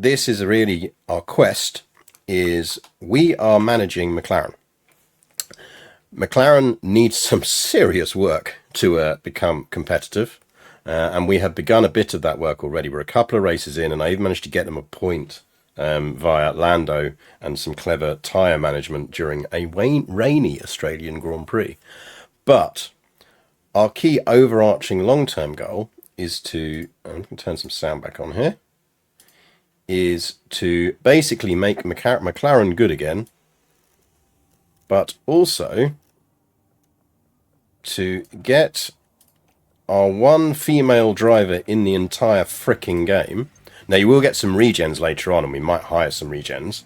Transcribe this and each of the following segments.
this is really our quest, is we are managing McLaren. McLaren needs some serious work to become competitive, and we have begun a bit of that work already. We're a couple of races in, and I even managed to get them a point via Lando and some clever tyre management during a rainy Australian Grand Prix. But our key overarching long-term goal is to, I'm going to turn some sound back on here, is to basically make McLaren good again, but also to get our one female driver in the entire fricking game. Now, you will get some regens later on, and we might hire some regens,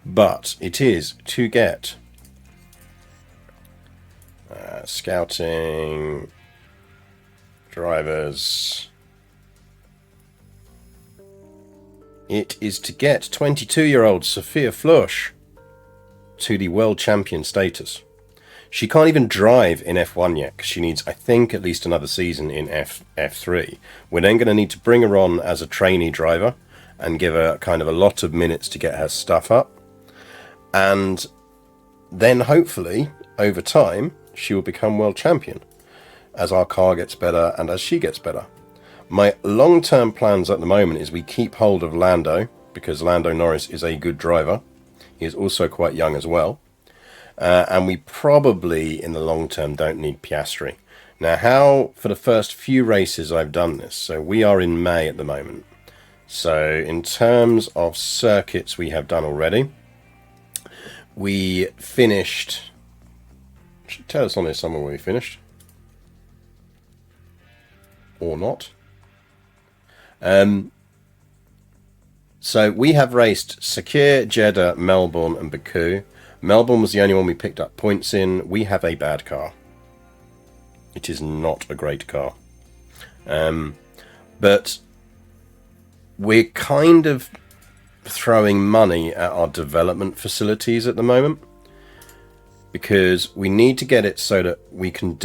but it is to get scouting drivers. It is to get 22-year-old Sophia Flörsch to the world champion status. She can't even drive in F1 yet, because she needs, I think, at least another season in F3. We're then going to need to bring her on as a trainee driver and give her kind of a lot of minutes to get her stuff up. And then hopefully, over time, she will become world champion as our car gets better and as she gets better. My long-term plans at the moment is we keep hold of Lando, because Lando Norris is a good driver. He is also quite young as well. And we probably, in the long term, don't need Piastri. Now, how, for the first few races I've done this, so we are in May at the moment. So in terms of circuits we have done already, we finished, should tell us on here somewhere where we finished. Or not. So we have raced Sakir, Jeddah, Melbourne and Baku. Melbourne was the only one we picked up points in. We have a bad car. It is not a great car. But we're kind of throwing money at our development facilities at the moment, because we need to get it so that we can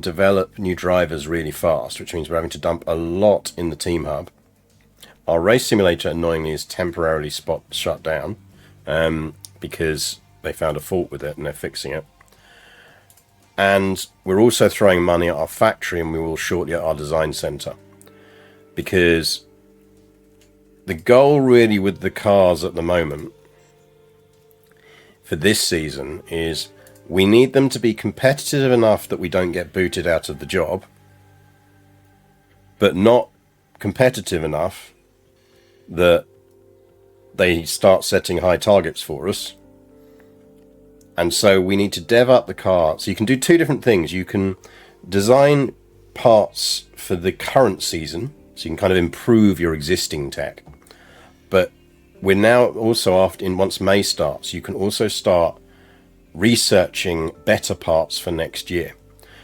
develop new drivers really fast, which means we're having to dump a lot in the team hub. Our race simulator, annoyingly, is temporarily shut down because they found a fault with it and they're fixing it. And we're also throwing money at our factory, and we will shortly at our design center, because the goal really with the cars at the moment for this season is we need them to be competitive enough that we don't get booted out of the job, but not competitive enough that they start setting high targets for us. And so we need to dev up the car. So you can do two different things. You can design parts for the current season, so you can kind of improve your existing tech. But we're now also, once May starts, you can also start researching better parts for next year.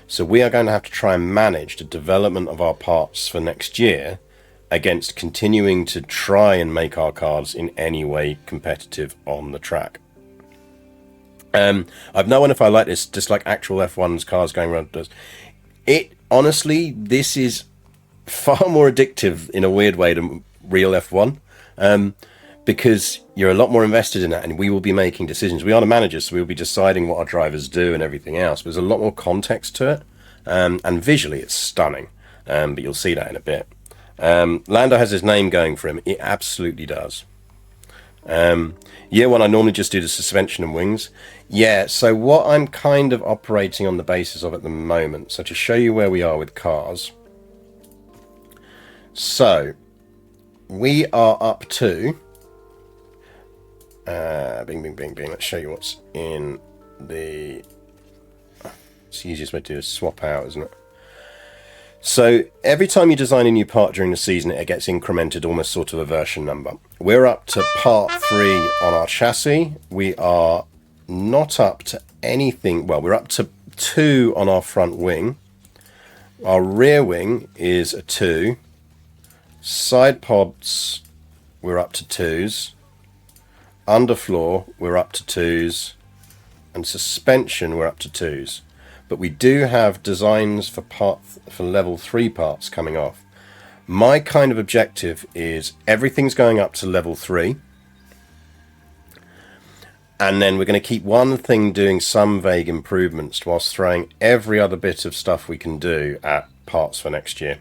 So we are going to have to try and manage the development of our parts for next year against continuing to try and make our cars in any way competitive on the track. I've no one if I like this, just like actual F1's cars going around does. It honestly, this is far more addictive in a weird way than real F1, because you're a lot more invested in that, and we will be making decisions. We are the managers, so we'll be deciding what our drivers do and everything else. But there's a lot more context to it, and visually it's stunning. But you'll see that in a bit. Lando has his name going for him. It absolutely does. Year one, I normally just do the suspension and wings. Yeah, so what I'm kind of operating on the basis of at the moment, so to show you where we are with cars. So, we are up to, bing, bing, bing, bing, let's show you what's in the, it's the easiest way to do is swap out, isn't it? So every time you design a new part during the season, it gets incremented almost sort of a version number. We're up to part 3 on our chassis. We are not up to anything. Well, we're up to 2 on our front wing. Our rear wing is a 2. Side pods, we're up to 2s. Underfloor, we're up to 2s. And suspension, we're up to 2s. But we do have designs for level 3 parts coming off. My kind of objective is everything's going up to level 3. And then we're going to keep one thing doing some vague improvements whilst throwing every other bit of stuff we can do at parts for next year.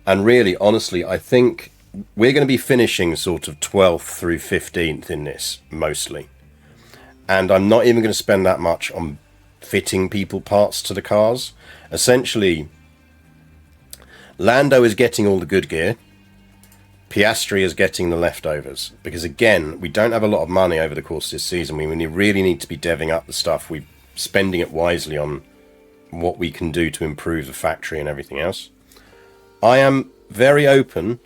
And really, honestly, I think we're going to be finishing sort of 12th through 15th in this, mostly. And I'm not even going to spend that much on fitting people parts to the cars. Essentially, Lando is getting all the good gear. Piastri is getting the leftovers. Because again, we don't have a lot of money over the course of this season. We really need to be deving up the stuff. We're spending it wisely on what we can do to improve the factory and everything else. I am very open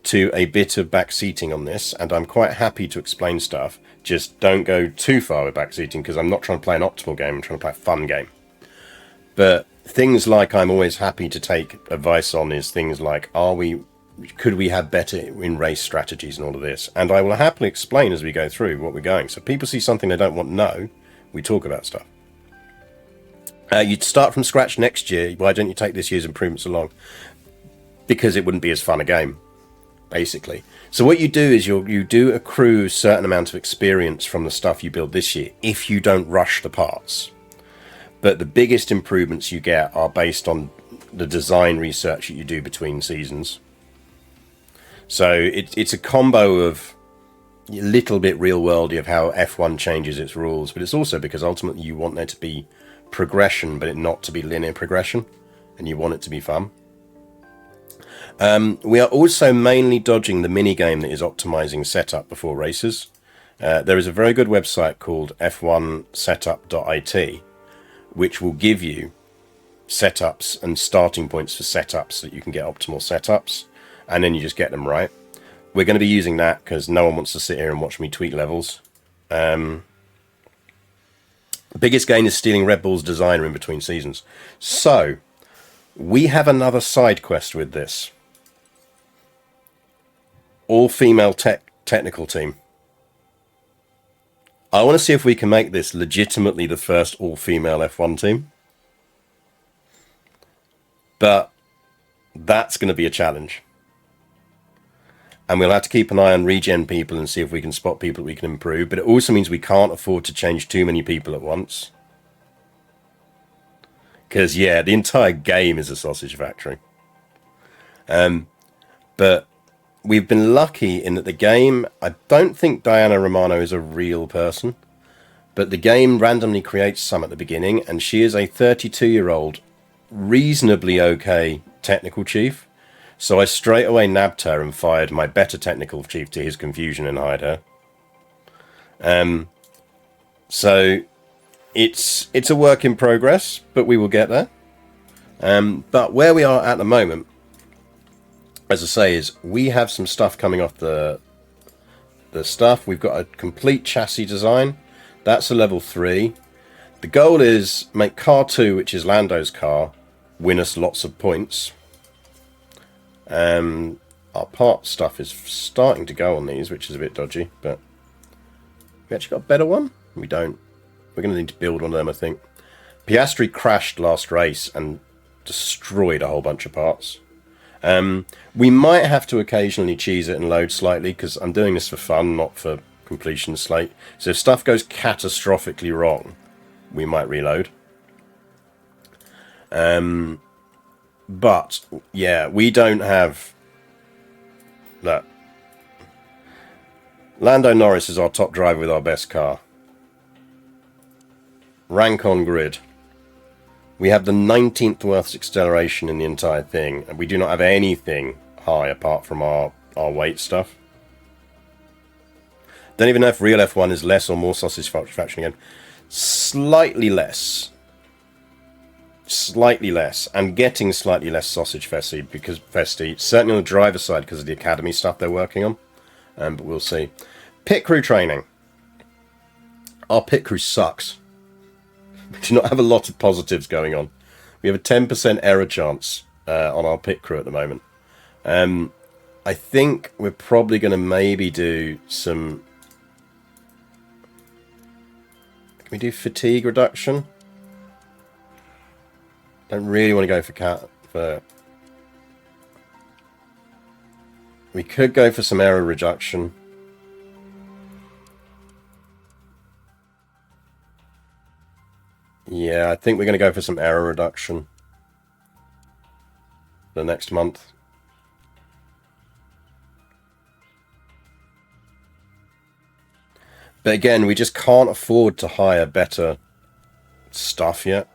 to a bit of backseating on this, and I'm quite happy to explain stuff. Just don't go too far with backseating, because I'm not trying to play an optimal game, I'm trying to play a fun game. But things like I'm always happy to take advice on is things like, could we have better in race strategies and all of this? And I will happily explain as we go through what we're going. So if people see something they don't want to know, we talk about stuff. You'd start from scratch next year. Why don't you take this year's improvements along? Because it wouldn't be as fun a game, basically. So what you do is you do accrue a certain amount of experience from the stuff you build this year if you don't rush the parts. But the biggest improvements you get are based on the design research that you do between seasons. So it's a combo of a little bit real-worldy of how F1 changes its rules, but it's also because ultimately you want there to be progression, but it not to be linear progression, and you want it to be fun. We are also mainly dodging the mini-game that is optimizing setup before races. There is a very good website called f1setup.it, which will give you setups and starting points for setups so that you can get optimal setups, and then you just get them right. We're going to be using that because no one wants to sit here and watch me tweak levels. The biggest gain is stealing Red Bull's designer in between seasons. So, we have another side quest with this. All-female technical team. I want to see if we can make this legitimately the first all-female F1 team. But that's going to be a challenge. And we'll have to keep an eye on regen people and see if we can spot people that we can improve. But it also means we can't afford to change too many people at once. Because, yeah, the entire game is a sausage factory. But we've been lucky in that the game... I don't think Diana Romano is a real person. But the game randomly creates some at the beginning. And she is a 32-year-old, reasonably okay technical chief. So I straight away nabbed her and fired my better technical chief to his confusion and hired her. So it's a work in progress, but we will get there. But where we are at the moment, as I say, is we have some stuff coming off the stuff. We've got a complete chassis design. That's a level 3. The goal is make car 2, which is Lando's car, win us lots of points. Our part stuff is starting to go on these, which is a bit dodgy, but we actually got a better one? We don't. We're going to need to build one of them, I think. Piastri crashed last race and destroyed a whole bunch of parts. We might have to occasionally cheese it and load slightly, because I'm doing this for fun, not for completion slate. So if stuff goes catastrophically wrong, we might reload. But, yeah, we don't have that. Lando Norris is our top driver with our best car. Rank on grid. We have the 19th worst acceleration in the entire thing, and we do not have anything high apart from our weight stuff. Don't even know if real F1 is less or more sausage faction again. Slightly less. Slightly less, and getting slightly less sausage festy, because certainly on the driver's side because of the academy stuff they're working on, but we'll see. Pit crew training. Our pit crew sucks. We do not have a lot of positives going on. We have a 10% error chance on our pit crew at the moment. I think we're probably going to maybe do some... Can we do fatigue reduction? Don't really want to go for We could go for some error reduction. Yeah, I think we're going to go for some error reduction the next month. But again, we just can't afford to hire better stuff yet.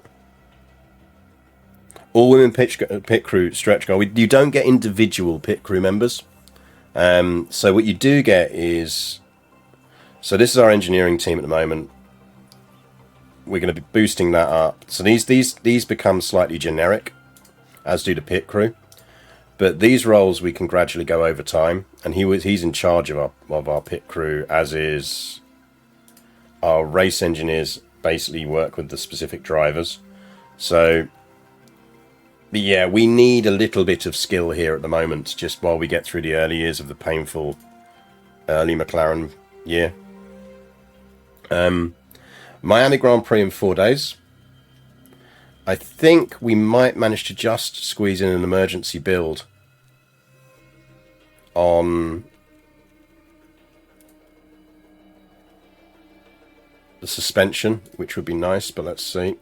All women pit crew stretch goal. You don't get individual pit crew members. So what you do get is... So this is our engineering team at the moment. We're going to be boosting that up. So these become slightly generic, as do the pit crew. But these roles we can gradually go over time. And he's in charge of our pit crew, as is... Our race engineers basically work with the specific drivers. So, but yeah, we need a little bit of skill here at the moment, just while we get through the early years of the painful early McLaren year. Miami Grand Prix in 4 days. I think we might manage to just squeeze in an emergency build on the suspension, which would be nice, but let's see.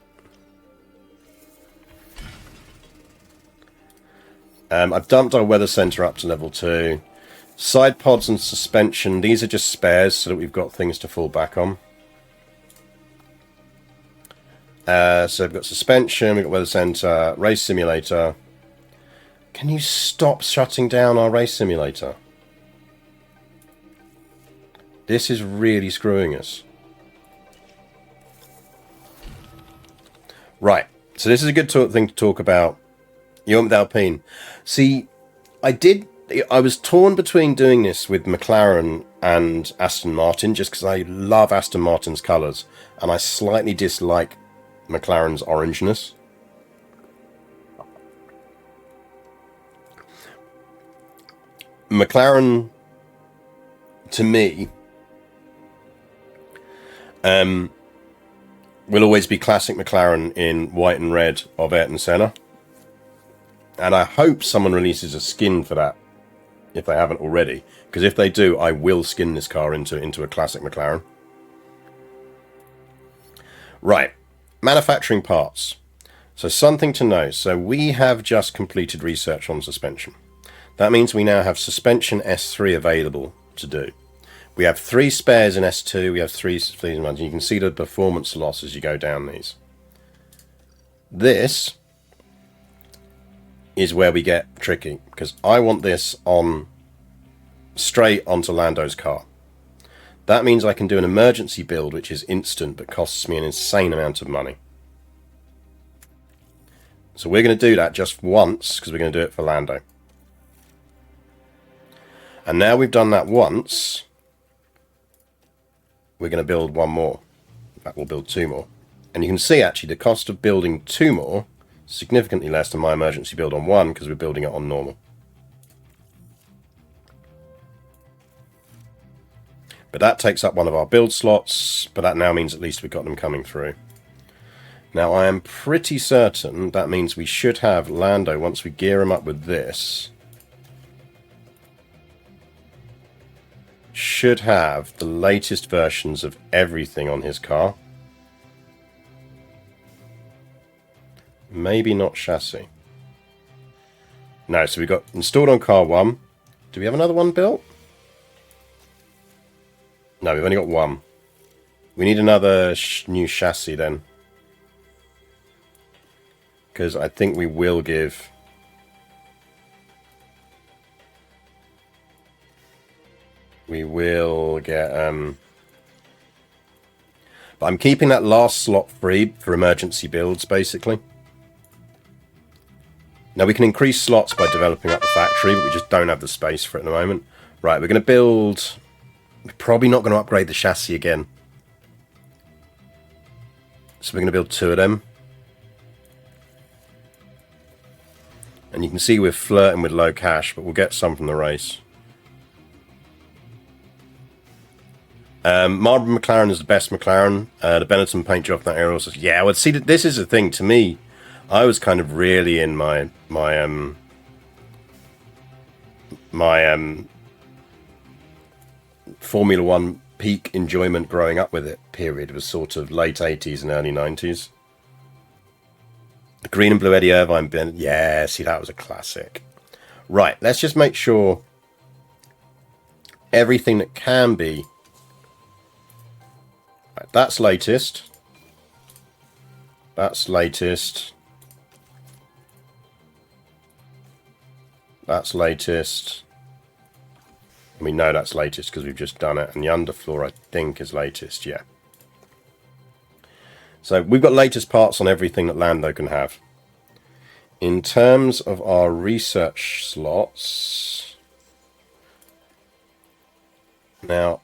I've dumped our weather center up to level 2. Side pods and suspension, these are just spares so that we've got things to fall back on. So we've got suspension, we've got weather center, race simulator. Can you stop shutting down our race simulator? This is really screwing us. Right, so this is a good thing to talk about. You went with Alpine. See, I was torn between doing this with McLaren and Aston Martin, just because I love Aston Martin's colours, and I slightly dislike McLaren's orangeness. McLaren, to me, will always be classic McLaren in white and red of Ayrton Senna. And I hope someone releases a skin for that, if they haven't already. Because if they do, I will skin this car into a classic McLaren. Right, manufacturing parts. So something to know. So we have just completed research on suspension. That means we now have suspension S3 available to do. We have 3 spares in S2, we have 3 in ones. You can see the performance loss as you go down these. This is where we get tricky, because I want this on straight onto Lando's car. That means I can do an emergency build, which is instant, but costs me an insane amount of money. So we're going to do that just once, because we're going to do it for Lando. And now we've done that once, we're going to build 1 more. In fact, we'll build 2 more. And you can see, actually, the cost of building 2 more is significantly less than my emergency build on 1, because we're building it on normal. But that takes up one of our build slots, but that now means at least we've got them coming through. Now, I am pretty certain that means we should have Lando, once we gear him up with this, should have the latest versions of everything on his car. Maybe not chassis. No, so we got installed on car 1. Do we have another one built? No, we've only got 1. We need another new chassis then. Because I think we will give... We will get... But I'm keeping that last slot free for emergency builds, basically. Now, we can increase slots by developing up the factory, but we just don't have the space for it at the moment. Right, we're going to build... We're probably not going to upgrade the chassis again. So we're going to build 2 of them. And you can see we're flirting with low cash, but we'll get some from the race. Marlboro McLaren is the best McLaren. The Benetton paint job from that era also says, yeah, well, see, this is the thing. To me, I was kind of really in my my Formula One peak enjoyment growing up with it period was sort of late 80s and early 90s. The green and blue Eddie Irvine bin. Yeah, see, that was a classic. Right, let's just make sure everything that can be. Right, that's latest. That's latest. That's latest. We know that's latest because we've just done it. And the underfloor, I think, is latest, yeah. So we've got latest parts on everything that Lando can have. In terms of our research slots, now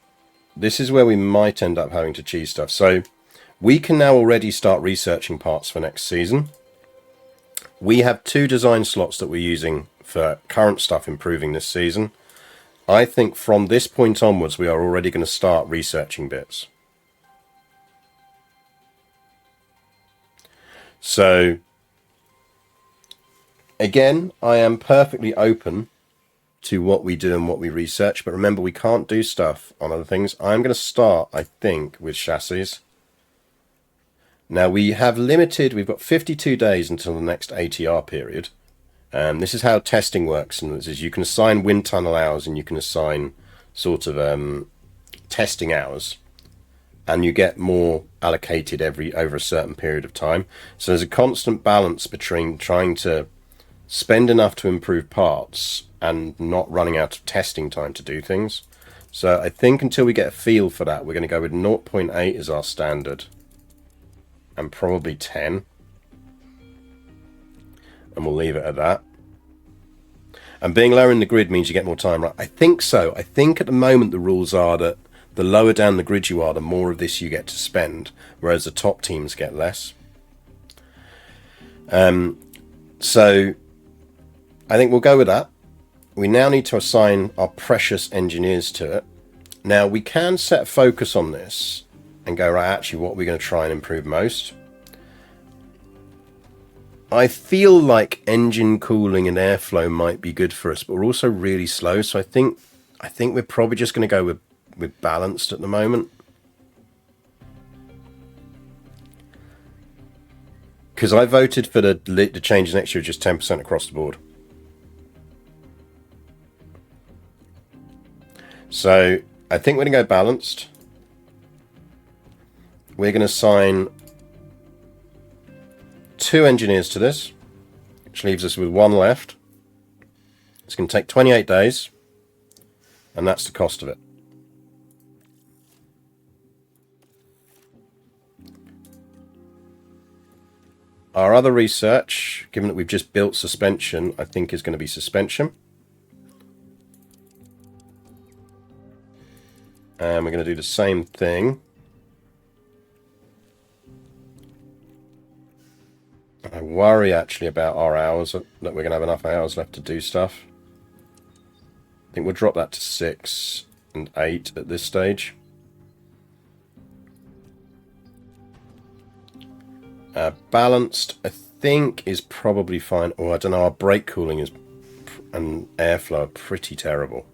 this is where we might end up having to cheese stuff. So we can now already start researching parts for next season. We have 2 design slots that we're using for current stuff improving this season. I think from this point onwards, we are already going to start researching bits. So, again, I am perfectly open to what we do and what we research, but remember, we can't do stuff on other things. I'm going to start, I think, with chassis. Now, we have limited, we've got 52 days until the next ATR period. This is how testing works, and this is you can assign wind tunnel hours and you can assign sort of testing hours, and you get more allocated over a certain period of time. So there's a constant balance between trying to spend enough to improve parts and not running out of testing time to do things. So I think until we get a feel for that, we're going to go with 0.8 as our standard and probably 10. And we'll leave it at that. And being lower in the grid means you get more time, right? I think so. I think at the moment the rules are that the lower down the grid you are, the more of this you get to spend, whereas the top teams get less. So I think we'll go with that. We now need to assign our precious engineers to it. Now we can set focus on this and go, right, actually what we're going to try and improve most. I feel like engine cooling and airflow might be good for us, but we're also really slow. So I think we're probably just going to go with balanced at the moment. Because I voted for the change next year just 10% across the board. So I think we're going to go balanced. We're going to assign 2 engineers to this, which leaves us with 1 left. It's going to take 28 days, and that's the cost of it. Our other research, given that we've just built suspension, I think is going to be suspension. And we're going to do the same thing. I worry actually about our hours, that we're going to have enough hours left to do stuff. I think we'll drop that to 6 and 8 at this stage. Balanced, I think, is probably fine. Oh, I don't know, our brake cooling and airflow are pretty terrible.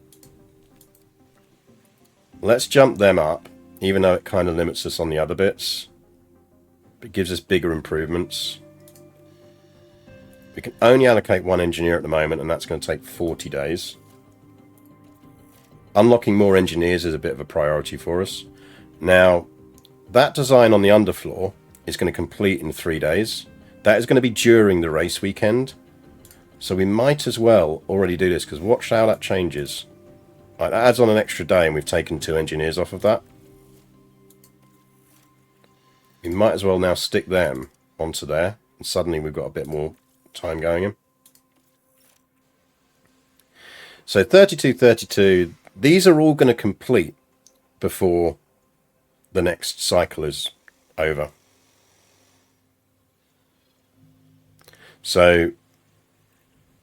Let's jump them up, even though it kind of limits us on the other bits. It gives us bigger improvements. We can only allocate 1 engineer at the moment, and that's going to take 40 days. Unlocking more engineers is a bit of a priority for us. Now, that design on the underfloor is going to complete in 3 days. That is going to be during the race weekend. So we might as well already do this, because watch how that changes. Right, that adds on an extra day, and we've taken 2 engineers off of that. We might as well now stick them onto there, and suddenly we've got a bit more time going in. So 32, 32, these are all going to complete before the next cycle is over. So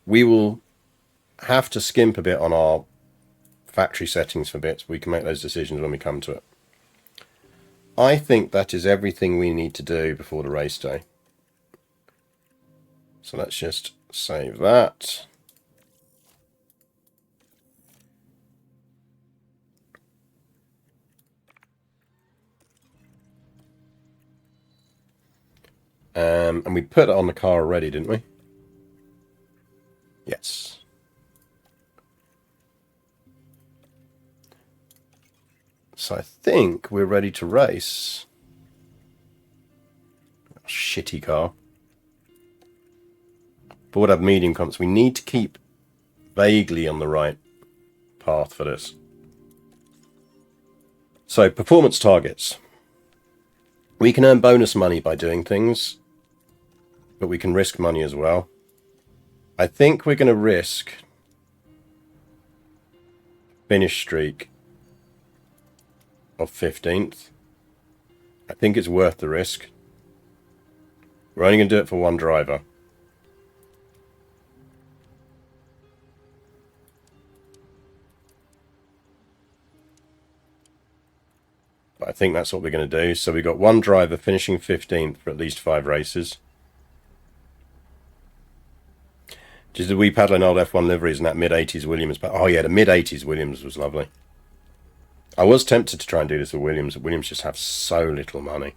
we will have to skimp a bit on our factory settings for bits. We can make those decisions when we come to it. I think that is everything we need to do before the race day. So let's just save that. And we put it on the car already, didn't we? Yes. So I think we're ready to race. Shitty car. But we'll have medium comps. We need to keep vaguely on the right path for this. So, performance targets. We can earn bonus money by doing things, but we can risk money as well. I think we're going to risk finish streak of 15th. I think it's worth the risk. We're only going to do it for one driver. But I think that's what we're going to do. So we've got one driver finishing 15th for at least 5 races. Just the wee paddling old F1 liveries and that mid-80s Williams. Oh yeah, the mid-80s Williams was lovely. I was tempted to try and do this with Williams, but Williams just have so little money.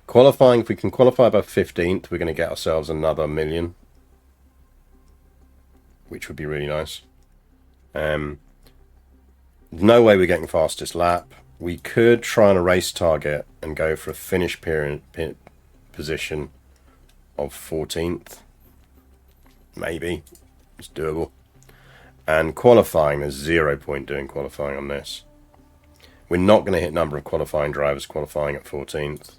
Qualifying, if we can qualify above 15th, we're going to get ourselves another $1 million. Which would be really nice. No way we're getting fastest lap. We could try on a race target and go for a finish position of 14th. Maybe. It's doable. And qualifying, there's 0 point doing qualifying on this. We're not going to hit number of qualifying drivers qualifying at 14th.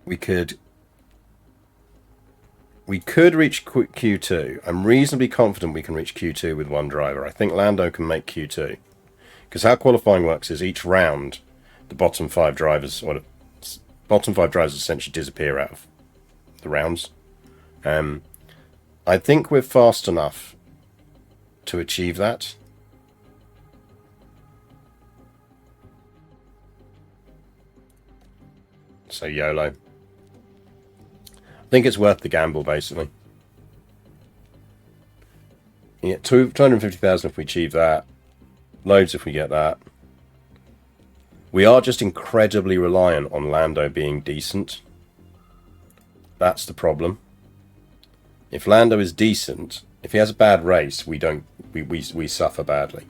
We could reach Q2. I'm reasonably confident we can reach Q2 with one driver. I think Lando can make Q2. Because how qualifying works is each round, the bottom 5 drivers, or the bottom 5 drivers essentially disappear out of the rounds. I think we're fast enough to achieve that. So YOLO. I think it's worth the gamble, basically. Yeah, 250,000 if we achieve that. Loads if we get that. We are just incredibly reliant on Lando being decent. That's the problem. If Lando is decent, if he has a bad race, we suffer badly.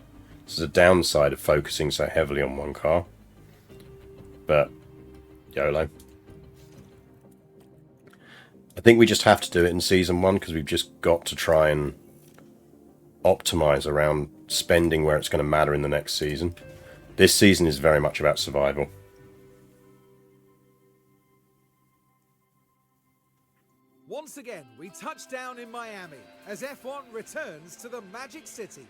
This is a downside of focusing so heavily on one car. But YOLO. I think we just have to do it in season 1 because we've just got to try and optimize around spending where it's going to matter in the next season. This season is very much about survival. Once again, we touch down in Miami as F1 returns to the Magic City.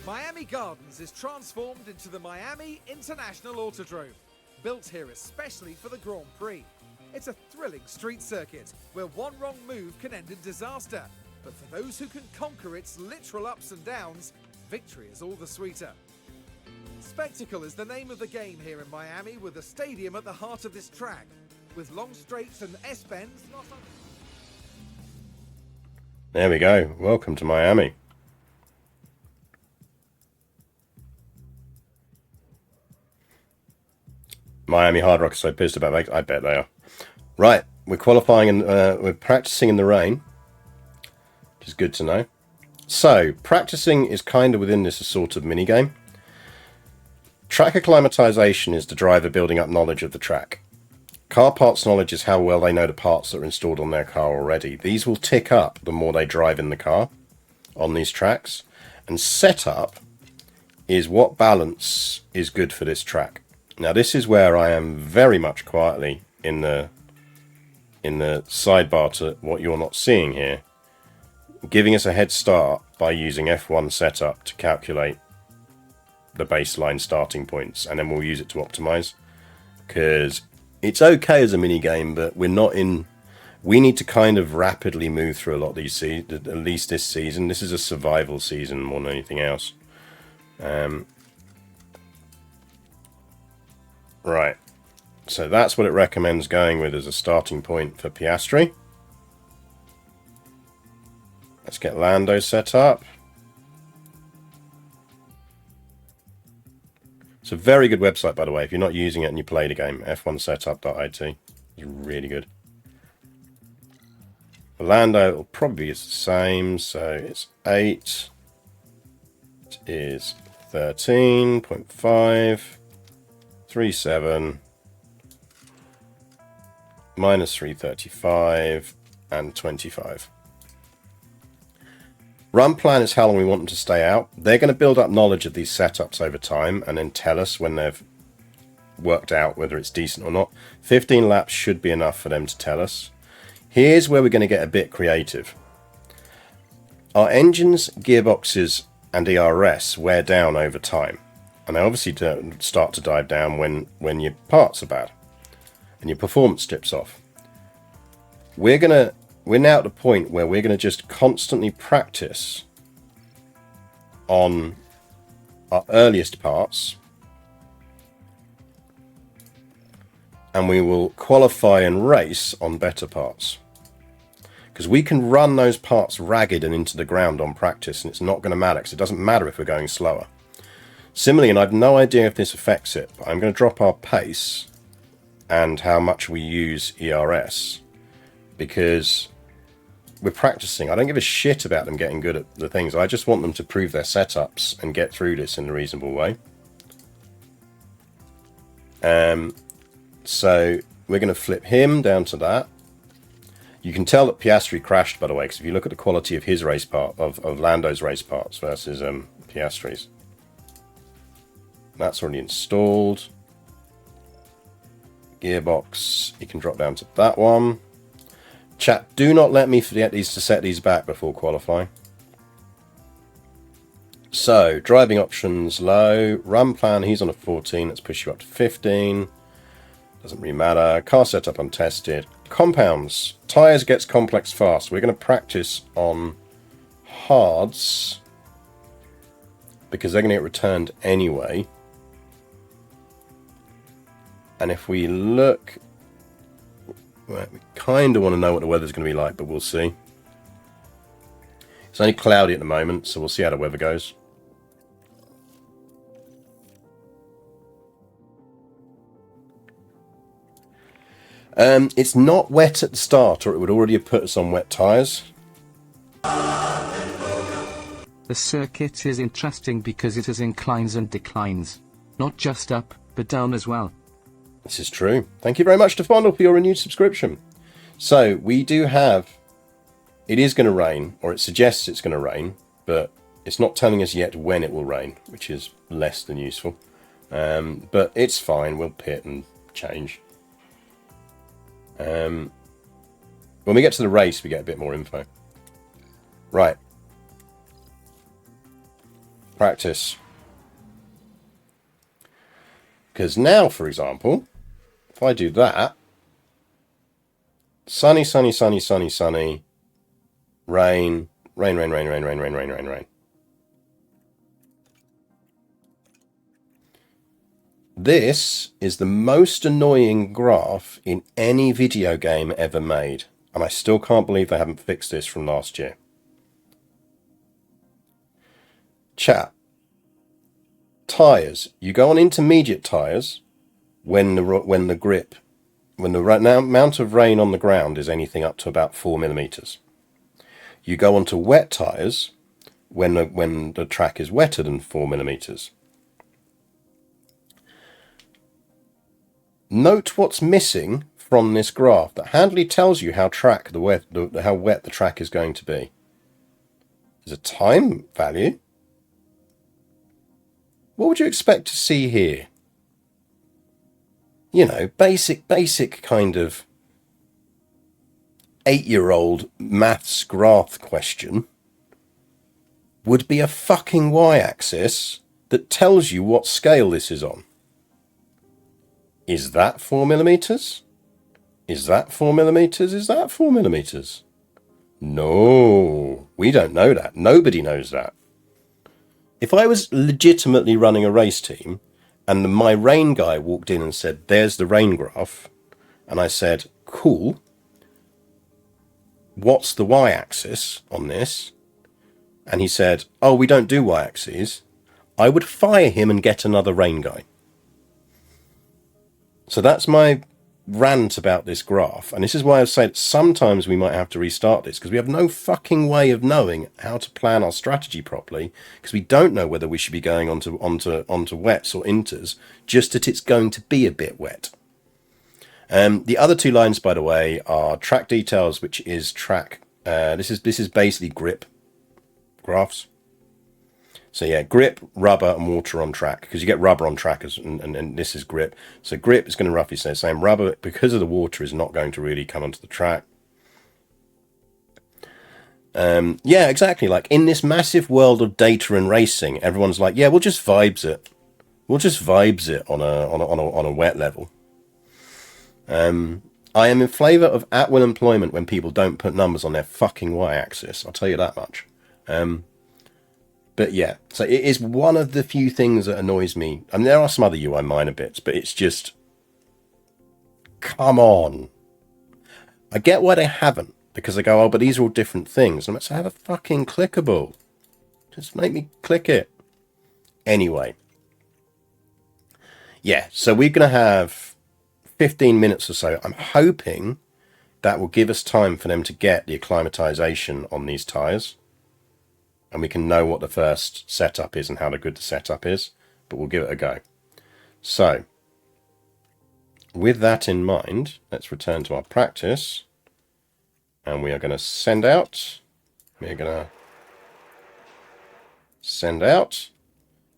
Miami Gardens is transformed into the Miami International Autodrome, built here especially for the Grand Prix. It's a thrilling street circuit where one wrong move can end in disaster. But for those who can conquer its literal ups and downs, victory is all the sweeter. Spectacle is the name of the game here in Miami, with a stadium at the heart of this track. With long straights and S-bends, There we go. Welcome to Miami. Miami Hard Rock are so pissed about that. I bet they are. Right, we're qualifying and we're practicing in the rain, which is good to know. So, practicing is kind of within this sort of mini game. Track acclimatization is the driver building up knowledge of the track. Car parts knowledge is how well they know the parts that are installed on their car already. These will tick up the more they drive in the car on these tracks. And setup is what balance is good for this track. Now this is where I am very much quietly in the sidebar to what you're not seeing here, giving us a head start by using F1 setup to calculate the baseline starting points, and then we'll use it to optimize, because it's okay as a mini game, but we're not in. We need to kind of rapidly move through a lot of these at least this season. This is a survival season more than anything else. Right, so that's what it recommends going with as a starting point for Piastri. Let's get Lando set up. It's a very good website, by the way. If you're not using it and you play the game, f1setup.it. It's really good. Lando will probably be the same, so it's 8. It is 13.5, 37, minus 335, and 25. Run plan is how long we want them to stay out. They're going to build up knowledge of these setups over time and then tell us when they've worked out whether it's decent or not. 15 laps should be enough for them to tell us. Here's where we're going to get a bit creative. Our engines, gearboxes, and ERS wear down over time. And they obviously start to dive down when your parts are bad and your performance dips off. We're now at the point where we're going to just constantly practice on our earliest parts, and we will qualify and race on better parts. Because we can run those parts ragged and into the ground on practice, and it's not going to matter, because it doesn't matter if we're going slower. Similarly, and I've no idea if this affects it, but I'm going to drop our pace and how much we use ERS, because we're practicing. I don't give a shit about them getting good at the things. I just want them to prove their setups and get through this in a reasonable way. So we're going to flip him down to that. You can tell that Piastri crashed, by the way, because if you look at the quality of his race part, of Lando's race parts versus Piastri's, that's already installed. Gearbox, you can drop down to that one. Chat, do not let me forget to set these back before qualifying. So, driving options, low. Run plan, he's on a 14. Let's push you up to 15. Doesn't really matter. Car setup untested. Compounds. Tyres gets complex fast. We're going to practice on hards because they're going to get returned anyway. And if we look, well, we kind of want to know what the weather's going to be like, but we'll see. It's only cloudy at the moment, so we'll see how the weather goes. It's not wet at the start, or it would already have put us on wet tyres. The circuit is interesting because it has inclines and declines. Not just up, but down as well. This is true. Thank you very much to Fondle for your renewed subscription. So, we do have... It is going to rain, or it suggests it's going to rain, but it's not telling us yet when it will rain, which is less than useful. But it's fine. We'll pit and change. When we get to the race, we get a bit more info. Right. Practice. Because now, for example, if I do that, sunny, sunny, sunny, sunny, sunny, rain, rain, rain, rain, rain, rain, rain, rain, rain, rain. This is the most annoying graph in any video game ever made. And I still can't believe they haven't fixed this from last year. Chat. Tyres. You go on intermediate tyres when the amount of rain on the ground is anything up to about 4 millimeters. You go on to wet tyres when the track is wetter than 4 millimeters. Note what's missing from this graph that handily tells you how wet the track is going to be. There's a time value. What would you expect to see here? You know, basic kind of 8-year-old maths graph question would be a fucking y-axis that tells you what scale this is on. Is that 4 millimeters? Is that 4 millimeters? Is that 4 millimeters? No, we don't know that. Nobody knows that. If I was legitimately running a race team and my rain guy walked in and said, there's the rain graph, and I said, cool, what's the y-axis on this? And he said, oh, we don't do y-axes, I would fire him and get another rain guy. So that's my rant about this graph, and this is why I've said sometimes we might have to restart this, because we have no fucking way of knowing how to plan our strategy properly, because we don't know whether we should be going onto wets or inters, just that it's going to be a bit wet. The other two lines, by the way, are track details, which is track. This is basically grip graphs. So yeah, grip, rubber, and water on track, because you get rubber on track, and this is grip. So grip is going to roughly say the same. Rubber, because of the water, is not going to really come onto the track. Yeah, exactly. Like in this massive world of data and racing, everyone's like, yeah, we'll just vibes it. We'll just vibes it on a wet level. I am in favour of at-will employment when people don't put numbers on their fucking y-axis. I'll tell you that much. But yeah, so it is one of the few things that annoys me. I mean, there are some other UI minor bits, but it's just, come on. I get why they haven't, because they go, oh, but these are all different things. And let's have a fucking clickable. Just make me click it. Anyway. Yeah, so we're going to have 15 minutes or so. I'm hoping that will give us time for them to get the acclimatization on these tyres. And we can know what the first setup is and how good the setup is. But we'll give it a go. So, with that in mind, let's return to our practice. And we are going to send out. We're going to send out.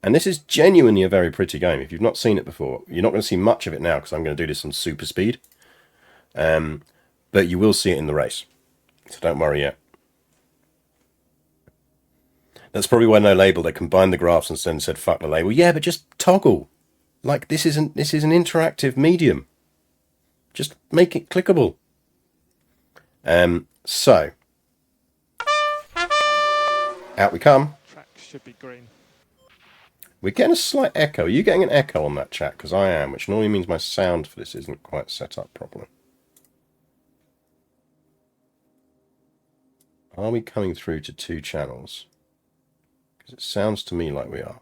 And this is genuinely a very pretty game. If you've not seen it before, you're not going to see much of it now because I'm going to do this on super speed. But you will see it in the race. So don't worry yet. That's probably why no label. They combined the graphs and then said, fuck the label. Yeah, but just toggle. Like, this is an interactive medium. Just make it clickable. So. Out we come. Track should be green. We're getting a slight echo. Are you getting an echo on that chat? Because I am, which normally means my sound for this isn't quite set up properly. Are we coming through to two channels? Because it sounds to me like we are.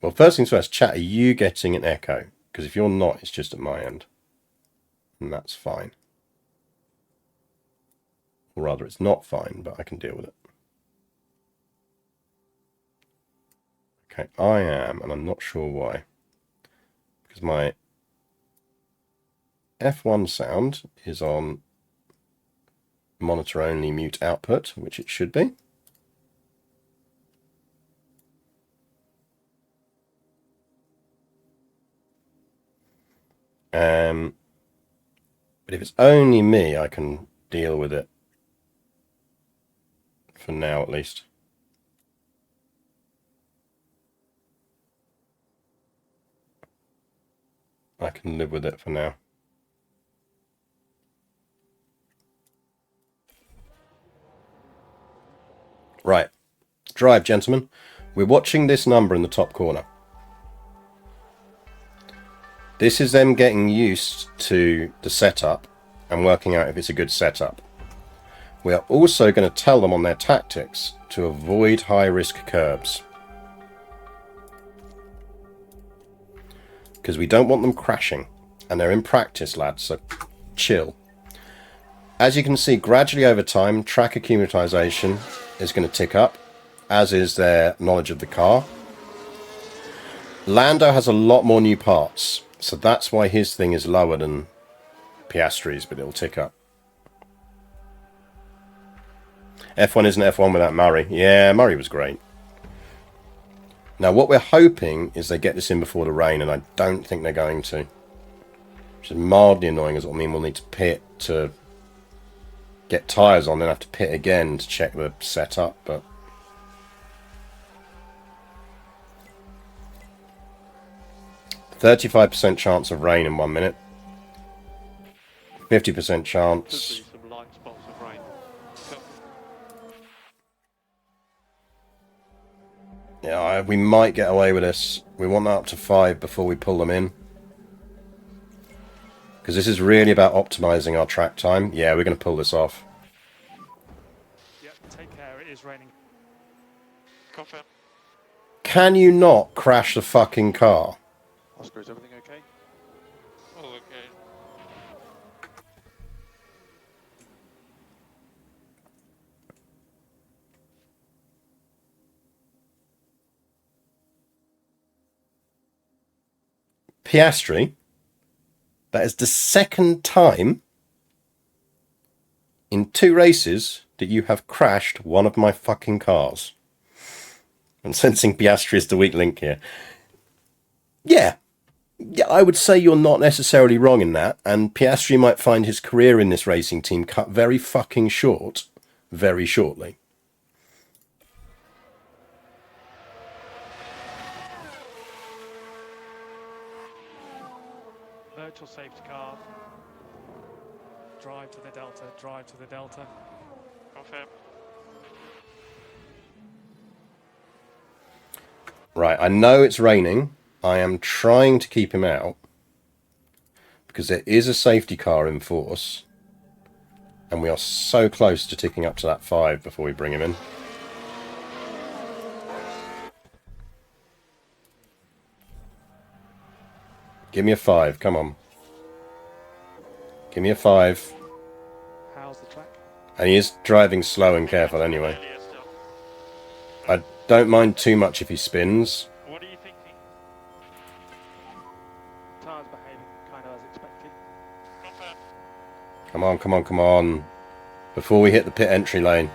Well, first things first, chat, are you getting an echo? Because if you're not, it's just at my end. And that's fine. Or rather, it's not fine, but I can deal with it. Okay, I am, and I'm not sure why. Because my F1 sound is on monitor only mute output, which it should be. But if it's only me, I can deal with it. For now, at least. I can live with it for now. Right. Drive, gentlemen. We're watching this number in the top corner. This is them getting used to the setup and working out if it's a good setup. We are also going to tell them on their tactics to avoid high-risk curbs. Because we don't want them crashing. And they're in practice, lads, so chill. As you can see, gradually over time, track acclimatization is going to tick up, as is their knowledge of the car. Lando has a lot more new parts, so that's why his thing is lower than Piastri's, but it'll tick up. F1 isn't F1 without Murray. Yeah, Murray was great. Now, what we're hoping is they get this in before the rain, and I don't think they're going to. Which is mildly annoying, as it'll mean we'll need to pit to get tyres on, then have to pit again to check the setup, but... "35% chance of rain in 1 minute. 50% chance. Some light spots of rain. Yeah, we might get away with this. We want that up to 5 before we pull them in. Because this is really about optimizing our track time. Yeah, we're going to pull this off. Yep, take care, it is raining. Confirm. Can you not crash the fucking car? Oscar, is everything okay? All okay. Piastri, that is the second time in 2 races that you have crashed one of my fucking cars. I'm sensing Piastri is the weak link here. Yeah, I would say you're not necessarily wrong in that, and Piastri might find his career in this racing team cut very fucking short very shortly. Virtual safety car. Drive to the delta, drive to the delta. Confirm. Right, I know it's raining. I am trying to keep him out because there is a safety car in force, and we are so close to ticking up to that 5 before we bring him in. Give me a 5, come on. Give me a 5. How's the track? And he is driving slow and careful anyway. I don't mind too much if he spins. What are you thinking? Tyres behaving kind of as expected. Confirm. Come on, come on, come on. Before we hit the pit entry lane.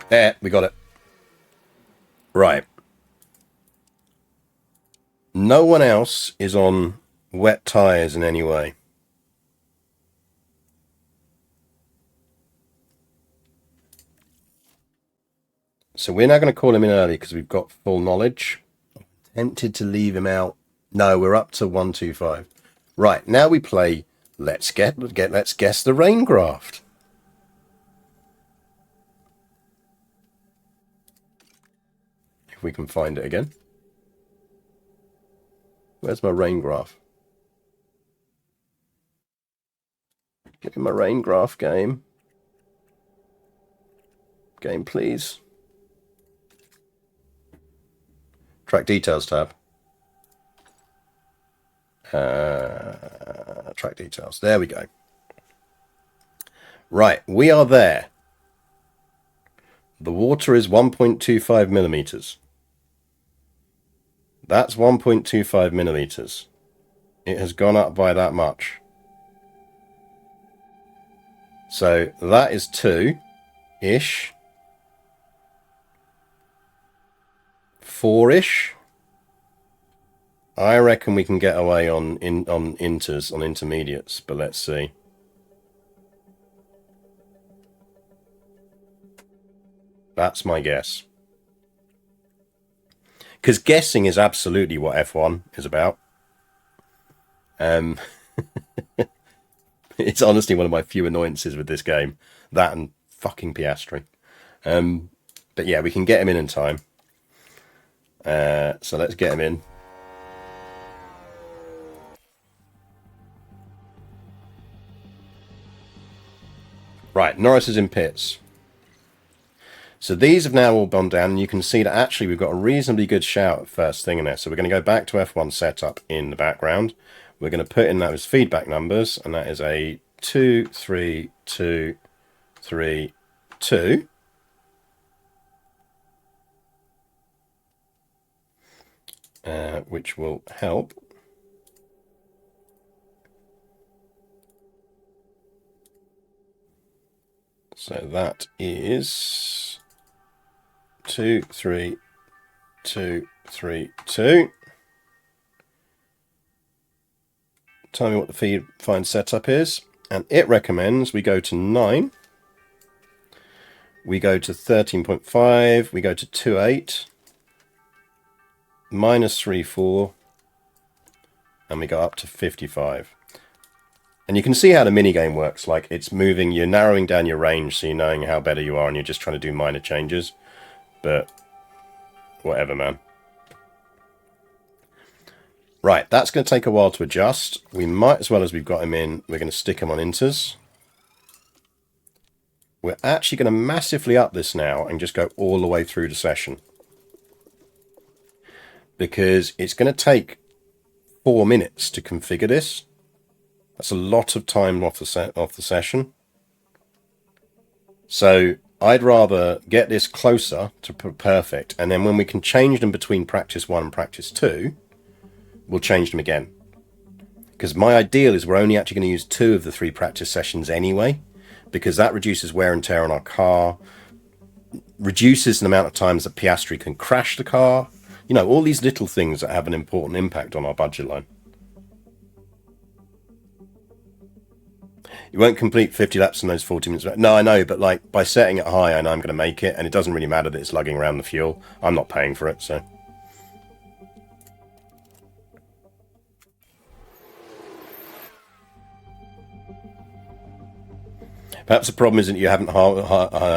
There, we got it. Right. No one else is on wet tyres in any way. So we're now going to call him in early because we've got full knowledge. I'm tempted to leave him out. No, we're up to 125. Right, now we play Let's Guess the Rain Graft. If we can find it again. Where's my rain graph? Give me my rain graph game. Game, please. Track details tab. Track details. There we go. Right, we are there. The water is 1.25 millimeters. That's 1.25 millimeters. It has gone up by that much. So that is 2-ish. 4-ish. I reckon we can get away on intermediates, but let's see. That's my guess. Because guessing is absolutely what F1 is about. It's honestly one of my few annoyances with this game. That and fucking Piastri. But yeah, we can get him in time. So let's get him in. Right, Norris is in pits. So these have now all gone down, and you can see that actually we've got a reasonably good shout at first thing in there. So we're going to go back to F1 setup in the background. We're going to put in those feedback numbers, and that is a 2, 3, 2, 3, 2. Which will help. So that is 2, 3, 2, 3, 2. Tell me what the find setup is. And it recommends we go to 9. We go to 13.5. We go to 2.8. Minus 3.4. And we go up to 55. And you can see how the minigame works. Like, it's moving, you're narrowing down your range so you're knowing how better you are, and you're just trying to do minor changes. But whatever, man. Right, that's going to take a while to adjust. We might, as well as we've got him in, we're going to stick him on inters. We're actually going to massively up this now and just go all the way through the session. Because it's going to take 4 minutes to configure this. That's a lot of time off the session. So I'd rather get this closer to perfect, and then when we can change them between practice 1 and practice 2, we'll change them again. Because my ideal is we're only actually going to use 2 of the 3 practice sessions anyway, because that reduces wear and tear on our car, reduces the amount of times that Piastri can crash the car. You know, all these little things that have an important impact on our budget line. You won't complete 50 laps in those 40 minutes. No, I know, but like by setting it high, I know I'm going to make it, and it doesn't really matter that it's lugging around the fuel. I'm not paying for it, so. Perhaps the problem isn't you haven't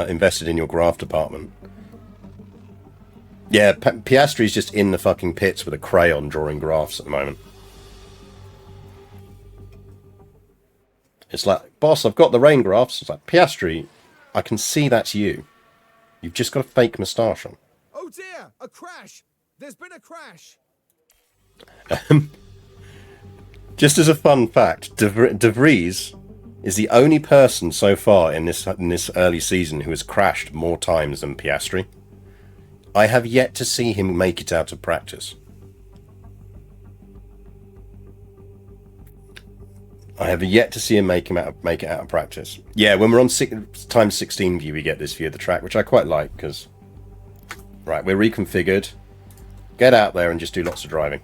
invested in your graph department. Yeah, Piastri's just in the fucking pits with a crayon drawing graphs at the moment. It's like, boss, I've got the rain graphs. It's like, Piastri, I can see that's you. You've just got a fake moustache on. Oh dear, a crash! There's been a crash! Just as a fun fact, De Vries is the only person so far in this early season who has crashed more times than Piastri. I have yet to see him make it out of practice. I have yet to see him make it out of practice. Yeah, when we're on times 16 view, we get this view of the track, which I quite like, because... Right, we're reconfigured. Get out there and just do lots of driving.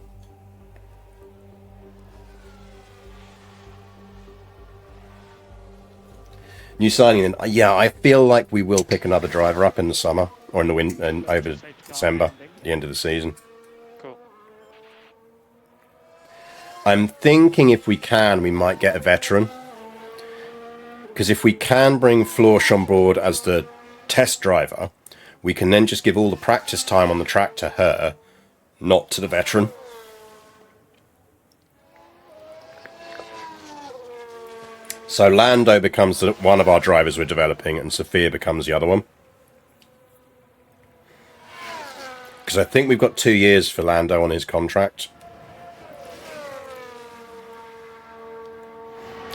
New signing, and yeah, I feel like we will pick another driver up in the summer, or in the winter, and over December, the end of the season. Cool. I'm thinking if we can, we might get a veteran. Because if we can bring Flörsch on board as the test driver, we can then just give all the practice time on the track to her, not to the veteran. So Lando becomes one of our drivers we're developing, and Sophia becomes the other one. Because I think we've got 2 years for Lando on his contract.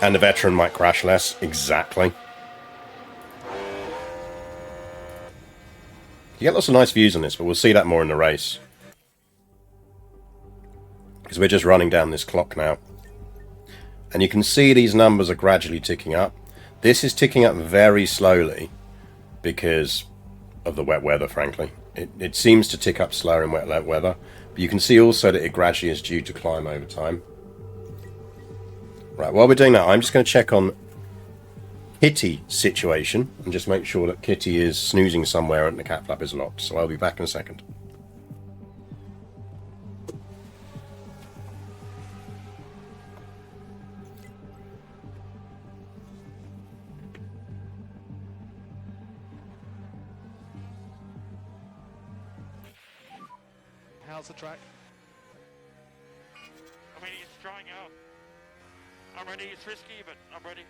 And the veteran might crash less. Exactly. You get lots of nice views on this, but we'll see that more in the race. Because we're just running down this clock now. And you can see these numbers are gradually ticking up. This is ticking up very slowly because of the wet weather, frankly. It seems to tick up slower in wet weather. But you can see also that it gradually is due to climb over time. Right, while we're doing that, I'm just going to check on Kitty's situation and just make sure that Kitty is snoozing somewhere and the cat flap is locked. So I'll be back in a second. How's the track? I mean, it's drying out. I'm ready. It's risky, but I'm ready.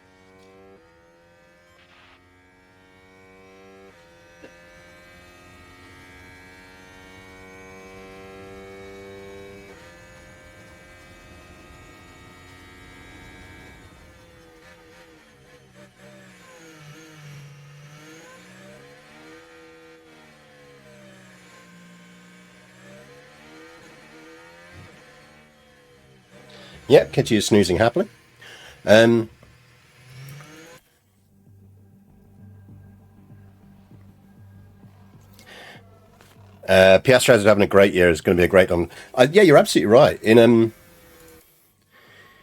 Yeah, Kitty is snoozing happily. Piastri is having a great year. It's going to be a great one. Yeah, you're absolutely right. In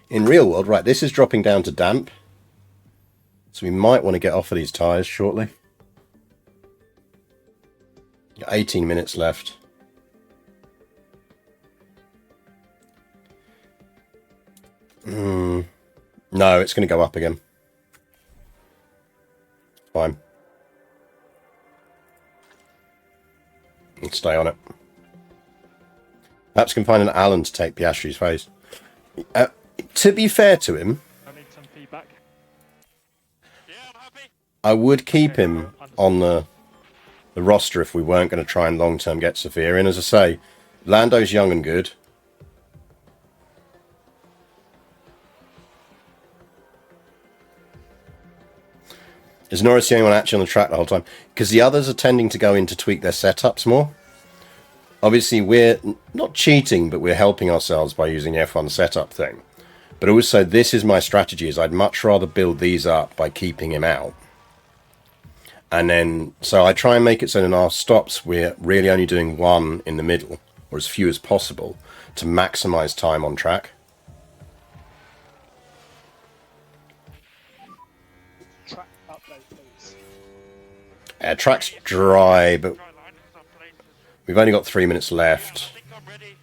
real world, right, this is dropping down to damp. So we might want to get off of these tyres shortly. 18 minutes left. No, it's going to go up again. Fine. Let's stay on it. Perhaps can find an Allen to take Piastri's face. To be fair to him, I need some feedback. Yeah, I'm happy. I would keep him on the roster if we weren't going to try and long-term get Sophia in. As I say, Lando's young and good. Is Norris the only one actually on the track the whole time? Because the others are tending to go in to tweak their setups more. Obviously, we're not cheating, but we're helping ourselves by using the F1 setup thing. But also, this is my strategy, is I'd much rather build these up by keeping him out. And then, so I try and make it so in our stops, we're really only doing one in the middle, or as few as possible, to maximize time on track. Track update, please. Track's dry, but Dry line in some places. we've only got 3 minutes I left. think I'm ready.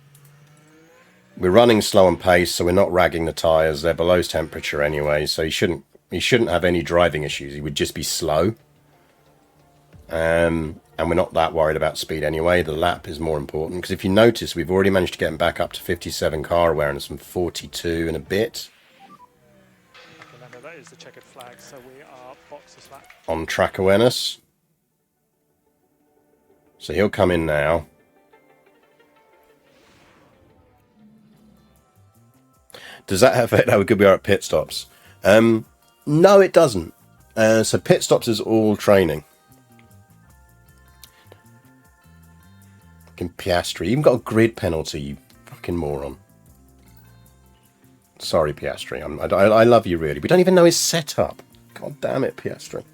We're running slow on pace, so we're not ragging the tyres. They're below temperature anyway, so he shouldn't have any driving issues. He would just be slow. And we're not that worried about speed anyway. The lap is more important, because if you notice, we've already managed to get him back up to 57 car awareness from 42 and a bit Remember, that is the checkered flag, so we are boxes lap. on track awareness. So he'll come in now. Does that affect how good we are at pit stops? No, it doesn't. So pit stops is all training. Fucking Piastri. You even got a grid penalty, you fucking moron. Sorry, Piastri. I love you, really. We don't even know his setup. God damn it, Piastri.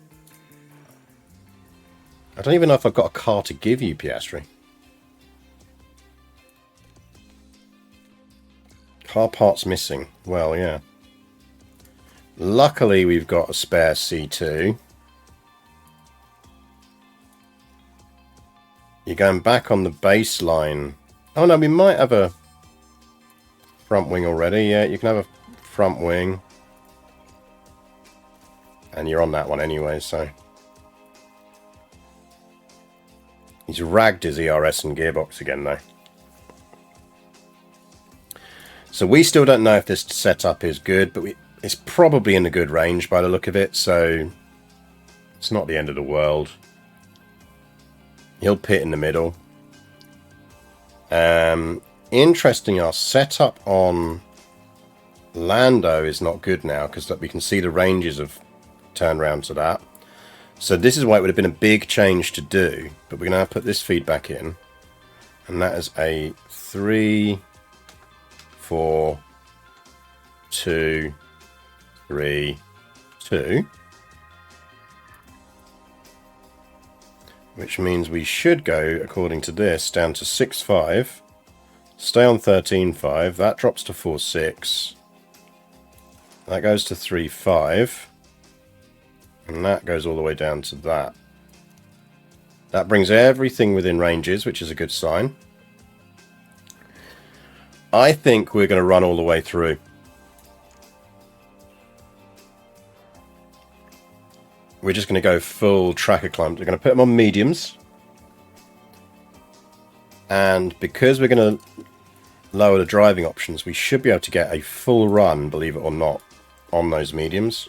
I don't even know if I've got a car to give you, Piastri. Car parts missing. Well, yeah. Luckily, we've got a spare C2. You're going back on the baseline. Oh, no, we might have a front wing already. Yeah, you can have a front wing. And you're on that one anyway, so. He's ragged his ERS and gearbox again, though. So we still don't know if this setup is good, but it's probably in the good range by the look of it, so it's not the end of the world. He'll pit in the middle. Interesting, our setup on Lando is not good now, because we can see the ranges have turned around to that. So this is why it would have been a big change to do, but we're going to put this feedback in, and that is a 3, 4, 2, 3, 2. Which means we should go, according to this, down to 6.5. Stay on 13.5. That drops to 4.6. That goes to 3.5. And that goes all the way down to that. That brings everything within ranges, which is a good sign. I think we're going to run all the way through. We're just going to go full tracker climb. We're going to put them on mediums. And because we're going to lower the driving options, we should be able to get a full run, believe it or not, on those mediums.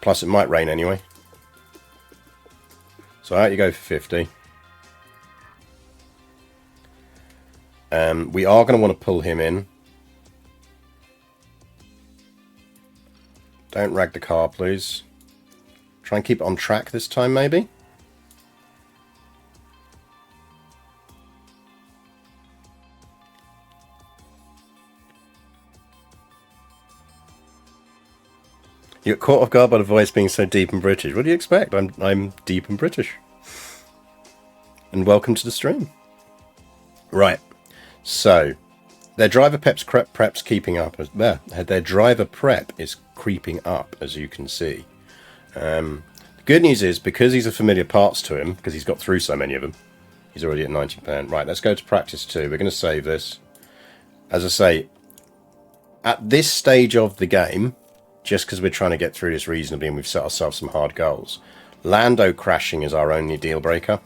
Plus it might rain anyway. So out you go for 50. We are going to want to pull him in. Don't rag the car, please. Try and keep it on track this time, maybe. You got caught off guard by the voice being so deep and British. What do you expect? I'm deep and British. And welcome to the stream. Right. So, their driver prep's keeping up. Their driver prep is creeping up, as you can see. The good news is, because he's a familiar parts to him, because he's got through so many of them, he's already at 90%. Right, let's go to practice 2. We're going to save this. As I say, at this stage of the game, just because we're trying to get through this reasonably and we've set ourselves some hard goals, Lando crashing is our only deal breaker.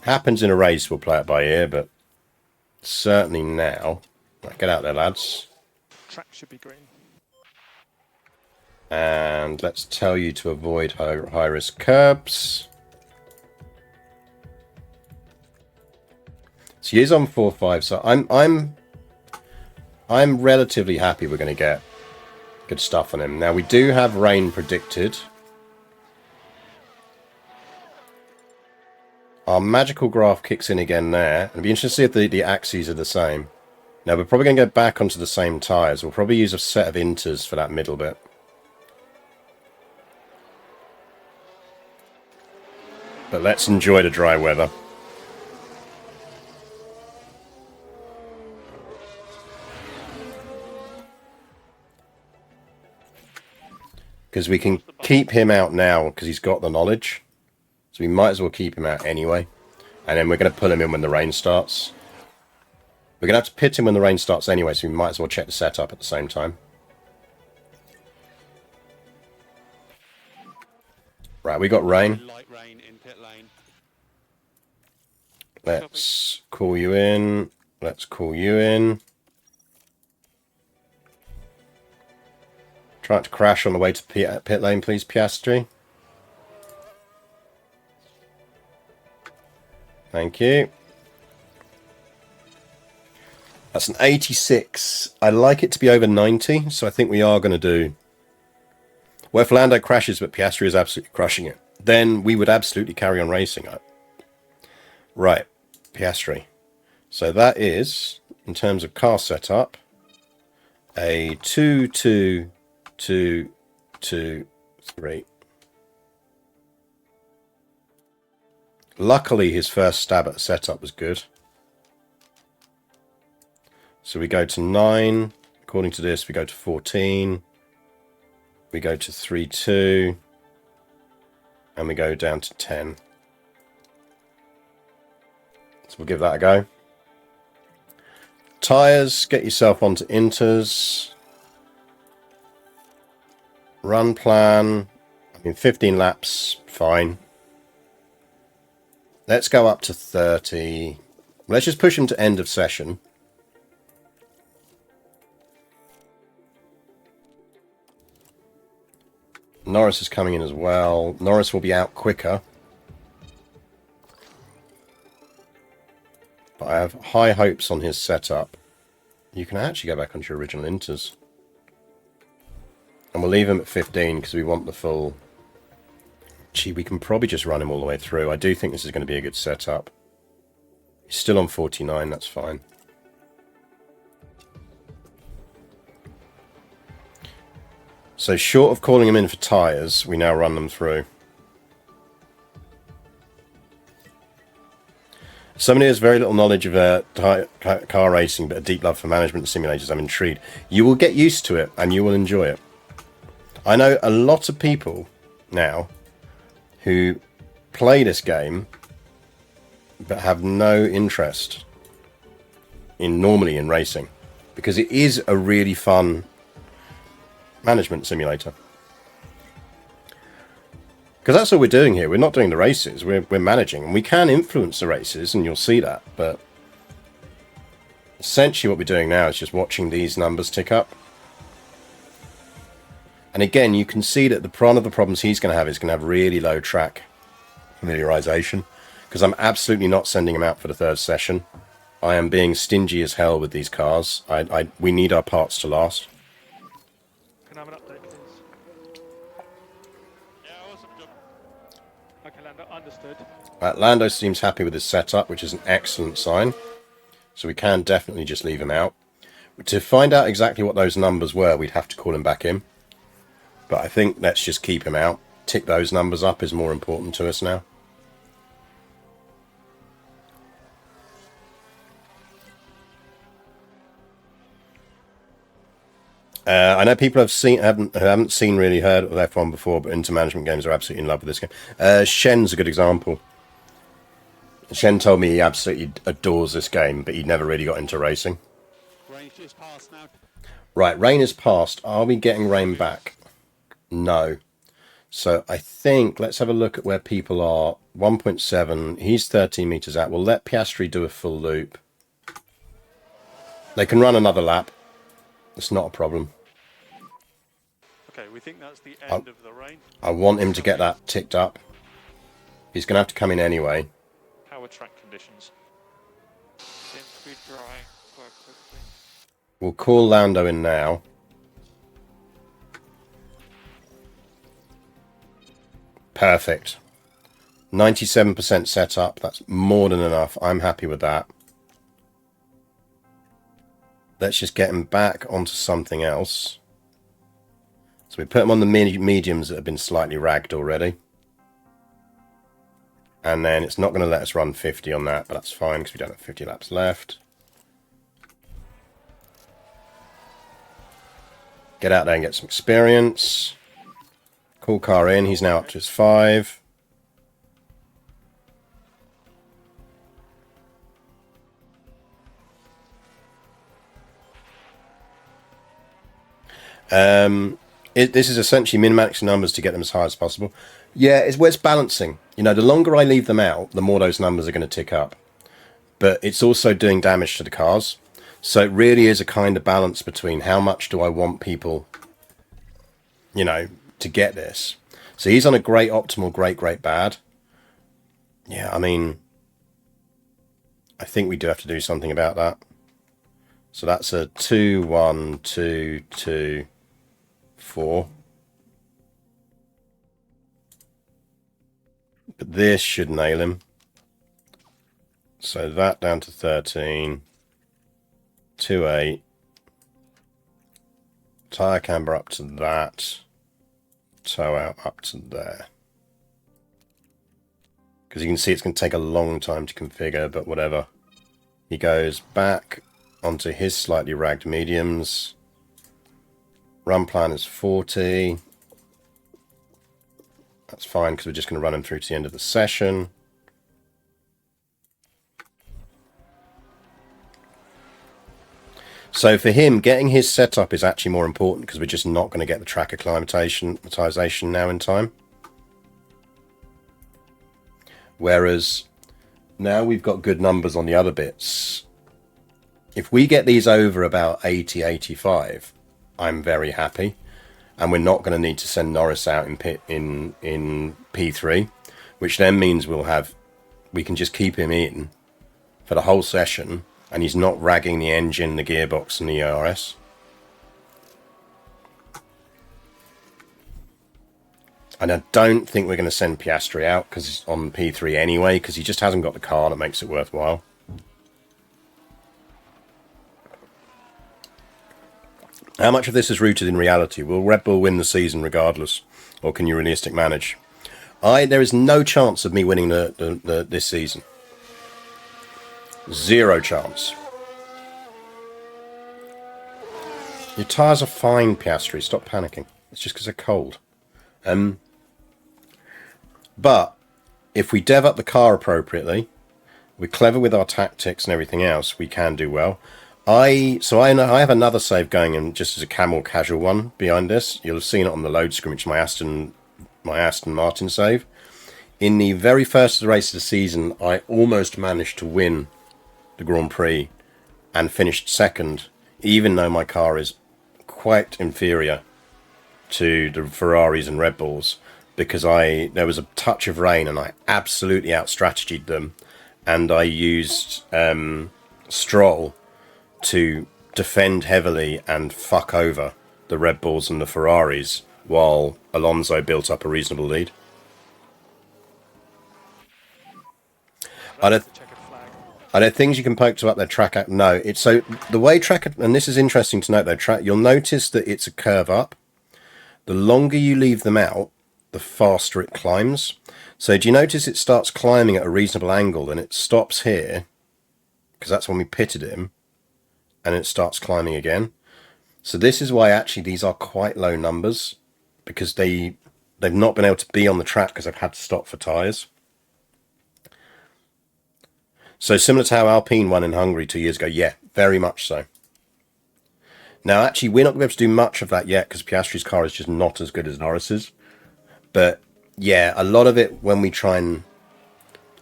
Happens in a race, we'll play it by ear, but certainly now. Right, get out there, lads. Track should be green. And let's tell you to avoid high risk curbs. So he is on 4.5, so I'm relatively happy we're going to get Good stuff on him. Now, we do have rain predicted. Our magical graph kicks in again there. It'll be interesting to see if the axes are the same. Now, we're probably going to go back onto the same tyres. We'll probably use a set of inters for that middle bit. But let's enjoy the dry weather. Because we can keep him out now because he's got the knowledge. So we might as well keep him out anyway. And then we're going to pull him in when the rain starts. We're going to have to pit him when the rain starts anyway, so we might as well check the setup at the same time. Right, we got rain. Light rain in pit lane. Let's call you in. Let's call you in. Try not to crash on the way to pit lane, please, Piastri. Thank you. That's an 86. I like it to be over 90, so I think we are going to do... Well, if Lando crashes, but Piastri is absolutely crushing it, then we would absolutely carry on racing. Right, Piastri. So that is, in terms of car setup, a 2-2-2-2-3. Luckily, his first stab at setup was good. So we go to 9. According to this, we go to 14. We go to 3-2. And we go down to 10. So we'll give that a go. Tyres, get yourself onto inters. Run plan. I mean, 15 laps, fine. Let's go up to 30. Let's just push him to end of session. Norris is coming in as well. Norris will be out quicker. But I have high hopes on his setup. You can actually go back onto your original inters. And we'll leave him at 15 because we want the full... Gee, we can probably just run him all the way through. I do think this is going to be a good setup. He's still on 49, that's fine. So short of calling him in for tyres, we now run them through. Somebody who has very little knowledge of car racing but a deep love for management simulators, I'm intrigued. You will get used to it and you will enjoy it. I know a lot of people now who play this game but have no interest normally in racing because it is a really fun management simulator. Because that's all we're doing here. We're not doing the races. We're managing. And we can influence the races, and you'll see that. But essentially what we're doing now is just watching these numbers tick up. And again, you can see that one of the problems he's going to have is going to have really low track familiarization. Because I'm absolutely not sending him out for the third session. I am being stingy as hell with these cars. We need our parts to last. Can I have an update, please? Yeah, awesome job. Okay, Lando, understood. Lando seems happy with his setup, which is an excellent sign. So we can definitely just leave him out. To find out exactly what those numbers were, we'd have to call him back in. But I think let's just keep him out. Tick those numbers up is more important to us now. I know people haven't seen really heard of F1 before, but Into Management games are absolutely in love with this game. Shen's a good example. Shen told me he absolutely adores this game, but he never really got into racing. Rain is past now. Right, rain is past. Are we getting rain back? No. So I think, let's have a look at where people are. 1.7, he's 13 metres out. We'll let Piastri do a full loop. They can run another lap. It's not a problem. Okay, we think that's the end of the rain. I want him to get that ticked up. He's going to have to come in anyway. How are track conditions? Seems to be drying quite quickly. We'll call Lando in now. Perfect. 97% set up. That's more than enough. I'm happy with that. Let's just get him back onto something else. So we put him on the mediums that have been slightly ragged already. And then it's not going to let us run 50 on that, but that's fine because we don't have 50 laps left. Get out there and get some experience. Cool car in. He's now up to his 5. This is essentially min-maxing numbers to get them as high as possible. Yeah, it's where it's balancing. You know, the longer I leave them out, the more those numbers are going to tick up. But it's also doing damage to the cars. So it really is a kind of balance between how much do I want people, you know, to get this. So he's on a great optimal, great, great bad. Yeah, I mean, I think we do have to do something about that. So that's a 2, 1, 2, 2, 4. But this should nail him. So that down to 13. 2, 8. Tyre camber up to that. Toe out up to there. Because you can see it's going to take a long time to configure, but whatever. He goes back onto his slightly ragged mediums. Run plan is 40. That's fine because we're just going to run him through to the end of the session. So for him, getting his setup is actually more important because we're just not going to get the track acclimatization now in time. Whereas now we've got good numbers on the other bits. If we get these over about 80, 85, I'm very happy. And we're not going to need to send Norris out in P3, which then means we can just keep him in for the whole session, and he's not ragging the engine, the gearbox, and the ERS. And I don't think we're going to send Piastri out because he's on P3 anyway, because he just hasn't got the car that makes it worthwhile. How much of this is rooted in reality? Will Red Bull win the season regardless? Or can you realistic manage? There is no chance of me winning this season. 0 chance. Your tyres are fine, Piastri. Stop panicking. It's just because they're cold. But if we dev up the car appropriately, we're clever with our tactics and everything else, we can do well. I have another save going in just as a casual one behind this. You'll have seen it on the load screen, which is my Aston Martin save. In the very first race of the season, I almost managed to win the Grand Prix and finished second, even though my car is quite inferior to the Ferraris and Red Bulls, because there was a touch of rain and I absolutely out-strategied them, and I used Stroll to defend heavily and fuck over the Red Bulls and the Ferraris while Alonso built up a reasonable lead. Are there things you can poke to up their track out? No, it's so the way track, and this is interesting to note though, you'll notice that it's a curve up. The longer you leave them out, the faster it climbs. So do you notice it starts climbing at a reasonable angle and it stops here, because that's when we pitted him, and it starts climbing again. So this is why actually these are quite low numbers, because they've not been able to be on the track because they've had to stop for tyres. So similar to how Alpine won in Hungary 2 years ago. Yeah, very much so. Now actually we're not going to be able to do much of that yet because Piastri's car is just not as good as Norris's. But yeah, a lot of it when we try and...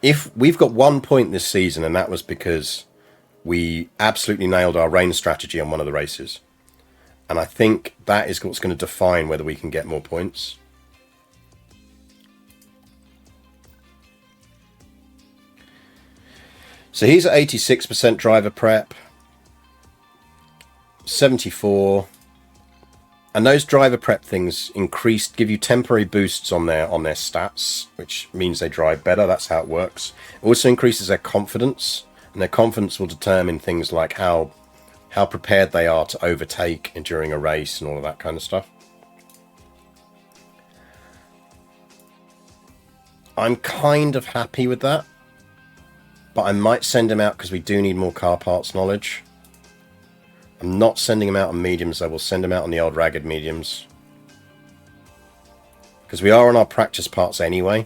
If we've got 1 point this season, and that was because we absolutely nailed our rain strategy on one of the races. And I think that is what's going to define whether we can get more points. So he's at 86% driver prep. 74. And those driver prep things give you temporary boosts on their stats, which means they drive better. That's how it works. It also increases their confidence, and their confidence will determine things like how prepared they are to overtake during a race and all of that kind of stuff. I'm kind of happy with that, but I might send him out because we do need more car parts knowledge. I'm not sending him out on mediums, though. We'll send him out on the old ragged mediums. Because we are on our practice parts anyway.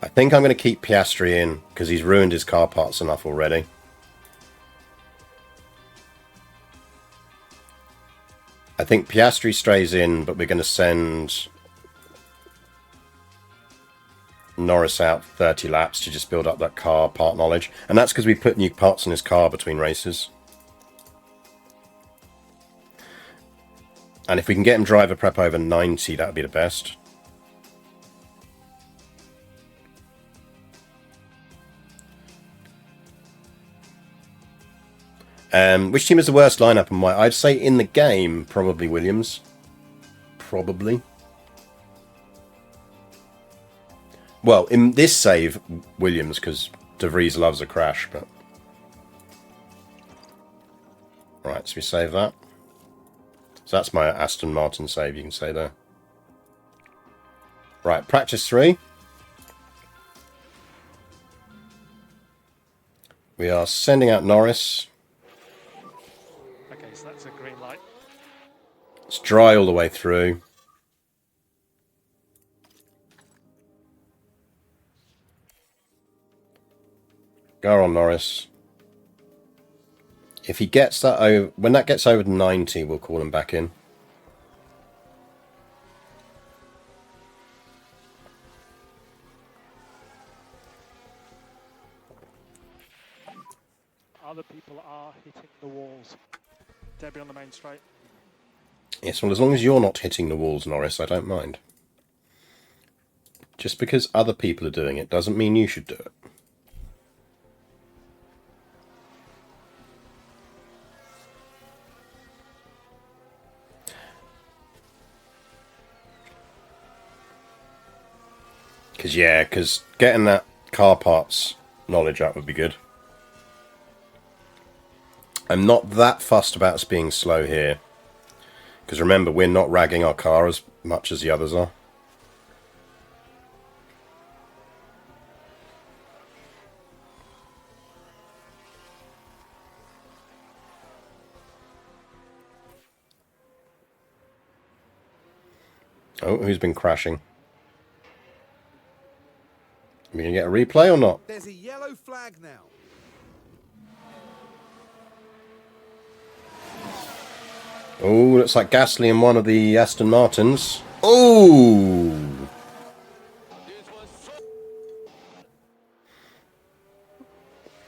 I think I'm going to keep Piastri in, because he's ruined his car parts enough already. I think Piastri stays in, but we're going to send Norris out 30 laps to just build up that car part knowledge. And that's because we put new parts in his car between races. And if we can get him driver prep over 90, that would be the best. Which team is the worst lineup and why? I'd say in the game, probably Williams. Probably. Well, in this save, Williams, because De Vries loves a crash, but... Right, so we save that. So that's my Aston Martin save, you can say there. Right, practice 3. We are sending out Norris. Okay, so that's a green light. It's dry all the way through. Go on, Norris. If he gets that over, when that gets over 90, we'll call him back in. Other people are hitting the walls. Debbie on the main straight. Yes, well, as long as you're not hitting the walls, Norris, I don't mind. Just because other people are doing it doesn't mean you should do it. Because getting that car parts knowledge up would be good. I'm not that fussed about us being slow here. Because remember, we're not ragging our car as much as the others are. Oh, who's been crashing? Are we going to get a replay or not? There's a yellow flag now. Oh, looks like Gasly in one of the Aston Martins. Oh!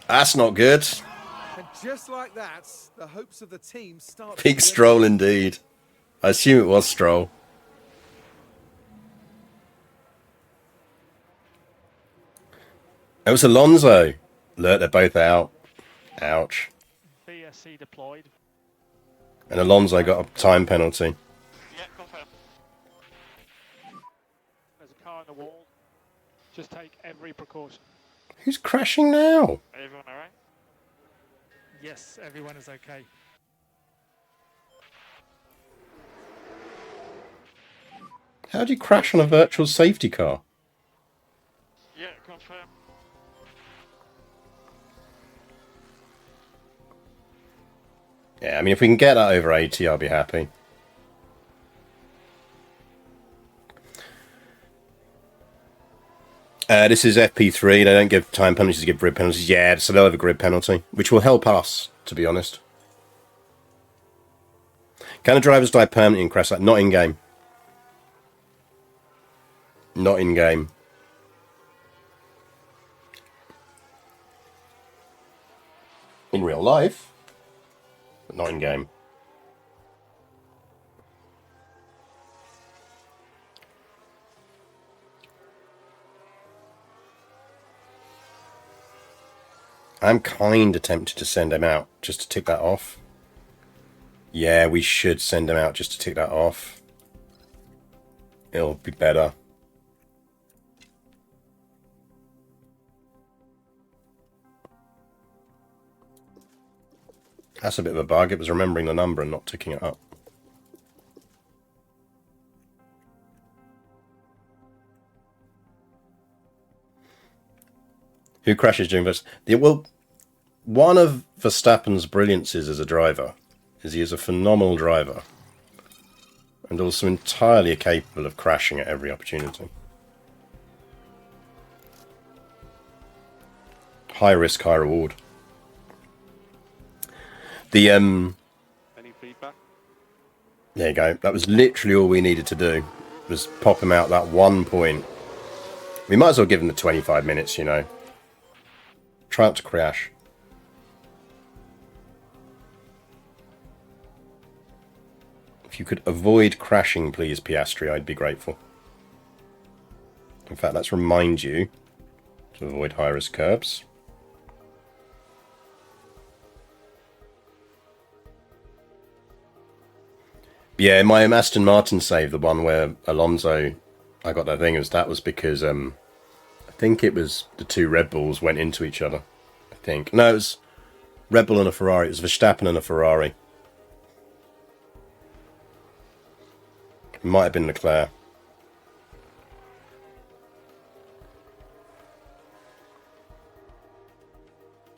That's not good. And just like that, the hopes of the team start... Big Stroll indeed. I assume it was Stroll. It was Alonso. Look, they're both out. Ouch. BSC deployed. And Alonso got a time penalty. Yeah, confirm. There's a car on the wall. Just take every precaution. Who's crashing now? Everyone alright? Yes, everyone is okay. How do you crash on a virtual safety car? Yeah, confirm. Yeah, I mean, if we can get that over 80, I'll be happy. This is FP3. They don't give time penalties, they give grid penalties. Yeah, so they'll have a grid penalty, which will help us, to be honest. Can the drivers die permanently in crash? Not in-game. Not in-game. In real life, but not in-game. I'm kind of tempted to send him out just to tick that off. Yeah, we should send him out just to tick that off. It'll be better. That's a bit of a bug. It was remembering the number and not ticking it up. Who crashes during this? Well, one of Verstappen's brilliances as a driver is he is a phenomenal driver and also entirely capable of crashing at every opportunity. High risk, high reward. The Any feedback? there you go. That was literally all we needed to do, was pop him out that 1 point. We might as well give him the 25 minutes, you know. Try not to crash. If you could avoid crashing, please, Piastri, I'd be grateful. In fact, let's remind you to avoid high-risk curbs. Yeah, my Aston Martin save, the one where Alonso, I got that thing, that was because I think it was the two Red Bulls went into each other. I think. No, it was Red Bull and a Ferrari. It was Verstappen and a Ferrari. It might have been Leclerc.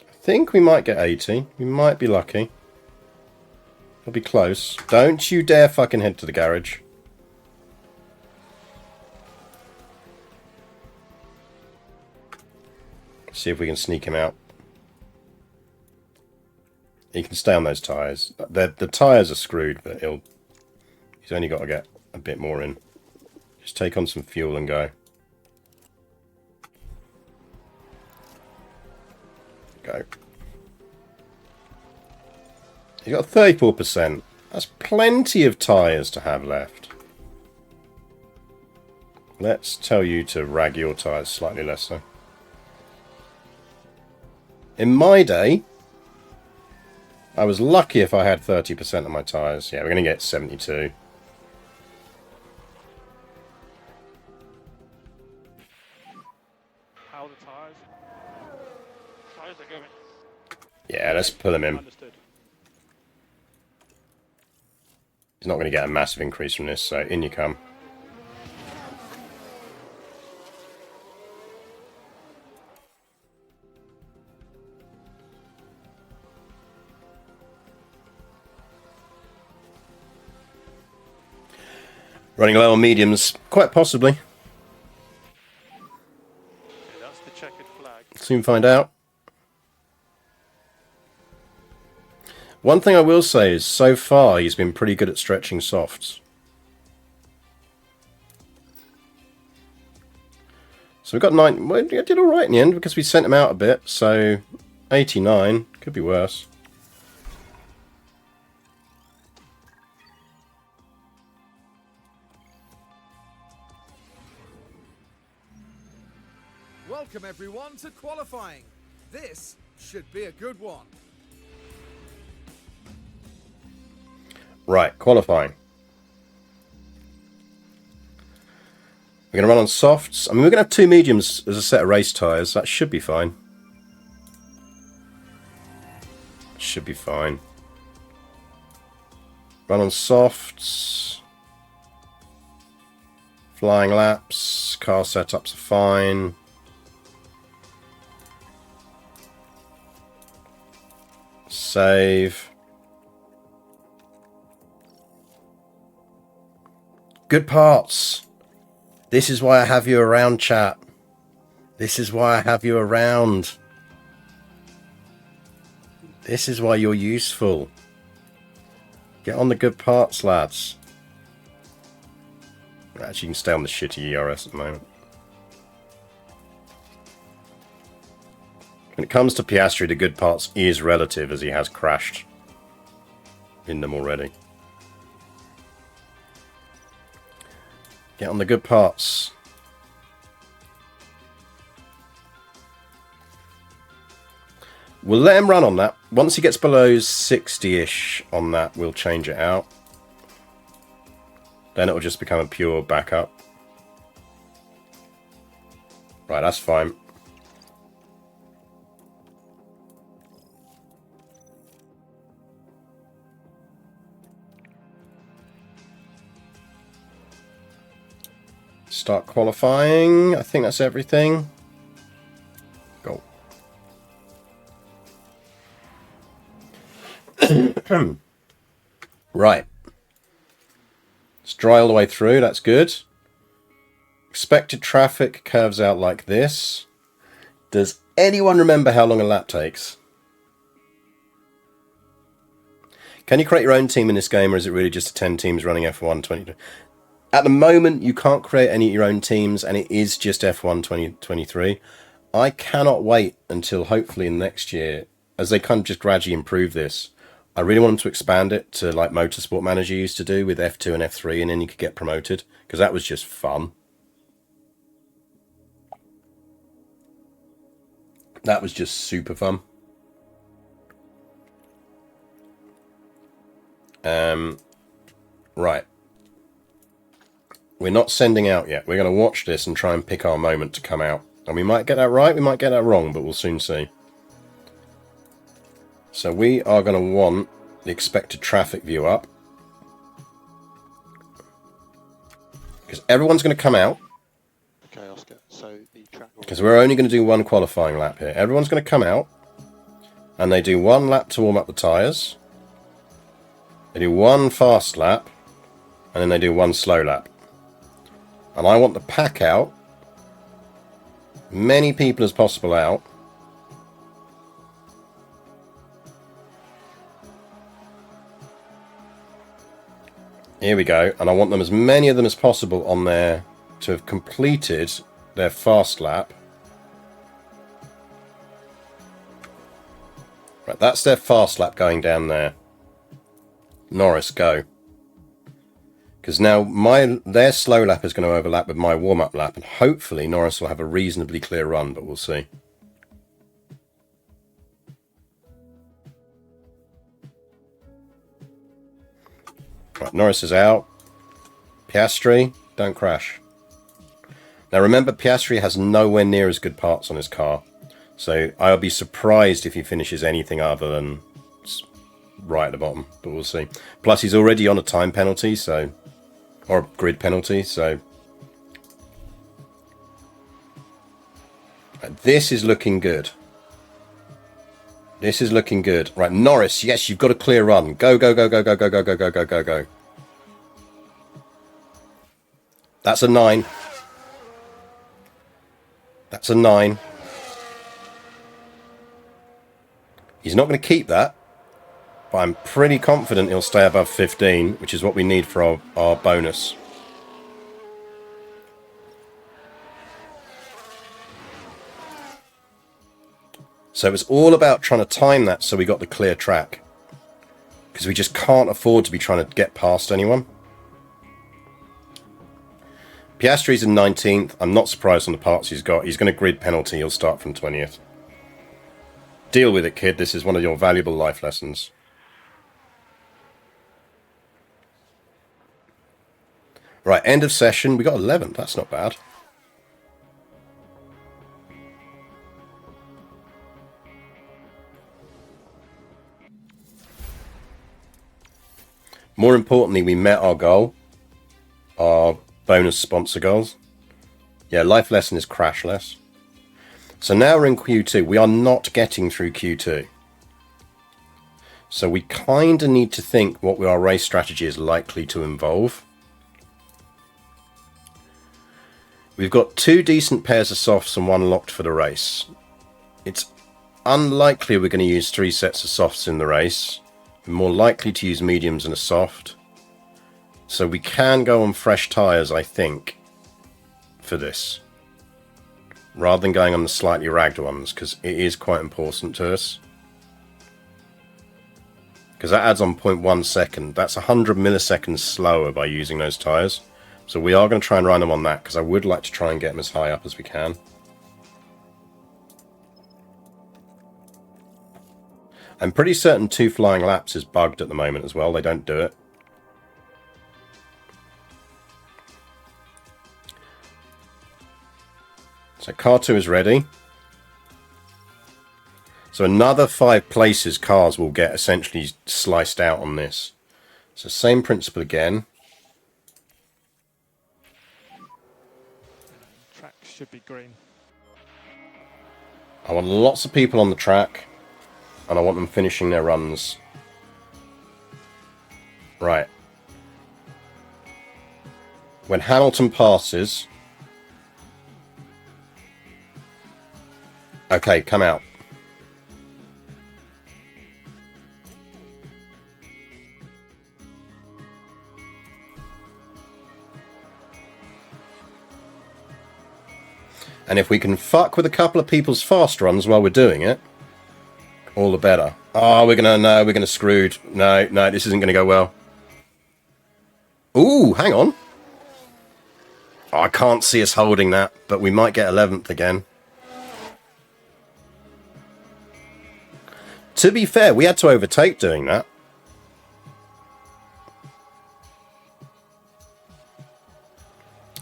I think we might get 80. We might be lucky. It'll be close. Don't you dare fucking head to the garage. See if we can sneak him out. He can stay on those tyres. The tyres are screwed, but he's only got to get a bit more in. Just take on some fuel and go. Go. He's got 34%. That's plenty of tyres to have left. Let's tell you to rag your tyres slightly less so. In my day, I was lucky if I had 30% of my tyres. Yeah, we're going to get 72. How are the tyres? Tyres are going. Yeah, let's pull him in. Understood. He's not going to get a massive increase from this, so in you come. Running low on mediums, quite possibly. Okay, that's the checkered flag. Soon find out. One thing I will say is, so far, he's been pretty good at stretching softs. So we've got 9. Well, I did alright in the end, because we sent him out a bit, so 89. Could be worse. Welcome everyone to qualifying. This should be a good one. Right, qualifying. We're going to run on softs. I mean, we're going to have 2 mediums as a set of race tyres. That should be fine. Should be fine. Run on softs. Flying laps. Car setups are fine. Save. Good parts. This is why I have you around, chat. This is why I have you around. This is why you're useful. Get on the good parts, lads. Actually, you can stay on the shitty ERS at the moment. When it comes to Piastri, the good parts is relative, as he has crashed in them already. Get on the good parts. We'll let him run on that. Once he gets below 60-ish on that, we'll change it out. Then it'll just become a pure backup. Right, that's fine. Start qualifying. I think that's everything. Go. Right. It's dry all the way through. That's good. Expected traffic curves out like this. Does anyone remember how long a lap takes? Can you create your own team in this game, or is it really just 10 teams running F1 20? At the moment, you can't create any of your own teams, and it is just F1 2023. I cannot wait until hopefully next year, as they kind of just gradually improve this. I really want them to expand it to like Motorsport Manager used to do with F2 and F3, and then you could get promoted, because that was just fun. That was just super fun. Right. We're not sending out yet. We're going to watch this and try and pick our moment to come out. And we might get that right, we might get that wrong, but we'll soon see. So we are going to want the expected traffic view up. Because everyone's going to come out. Okay, Oscar. So the track. Because we're only going to do one qualifying lap here. Everyone's going to come out. And they do one lap to warm up the tyres. They do one fast lap. And then they do one slow lap. And I want the pack out. Many people as possible out. Here we go. And I want them, as many of them as possible on there to have completed their fast lap. Right, that's their fast lap going down there. Norris, go. Because now their slow lap is going to overlap with my warm-up lap, and hopefully Norris will have a reasonably clear run, but we'll see. Right, Norris is out. Piastri, don't crash. Now remember, Piastri has nowhere near as good parts on his car, so I'll be surprised if he finishes anything other than right at the bottom, but we'll see. Plus he's already on a time penalty, so... or a grid penalty, so... Right, this is looking good. This is looking good. Right, Norris, yes, you've got a clear run. Go, go, go, go, go, go, go, go, go, go, go, go. That's a 9. That's a 9. He's not going to keep that. But I'm pretty confident he'll stay above 15, which is what we need for our bonus. So it was all about trying to time that so we got the clear track. Because we just can't afford to be trying to get past anyone. Piastri's in 19th. I'm not surprised on the parts he's got. He's going to grid penalty. He'll start from 20th. Deal with it, kid. This is one of your valuable life lessons. Right, end of session. We got 11th. That's not bad. More importantly, we met our goal. Our bonus sponsor goals. Yeah, life lesson is crash less. So now we're in Q2. We are not getting through Q2. So we kind of need to think what our race strategy is likely to involve. We've got 2 decent pairs of softs and 1 locked for the race. It's unlikely we're going to use 3 sets of softs in the race. We're more likely to use mediums and a soft. So we can go on fresh tyres, I think, for this. Rather than going on the slightly ragged ones, because it is quite important to us. Because that adds on 0.1 second. That's 100 milliseconds slower by using those tyres. So we are going to try and run them on that, because I would like to try and get them as high up as we can. I'm pretty certain 2 flying laps is bugged at the moment as well. They don't do it. So car 2 is ready. So another 5 places cars will get essentially sliced out on this. So same principle again. Track should be green. I want lots of people on the track. And I want them finishing their runs. Right. When Hamilton passes... Okay, come out. And if we can fuck with a couple of people's fast runs while we're doing it, all the better. Oh, we're gonna screwed. No, this isn't gonna go well. Ooh, hang on. Oh, I can't see us holding that, but we might get 11th again. To be fair, we had to overtake doing that.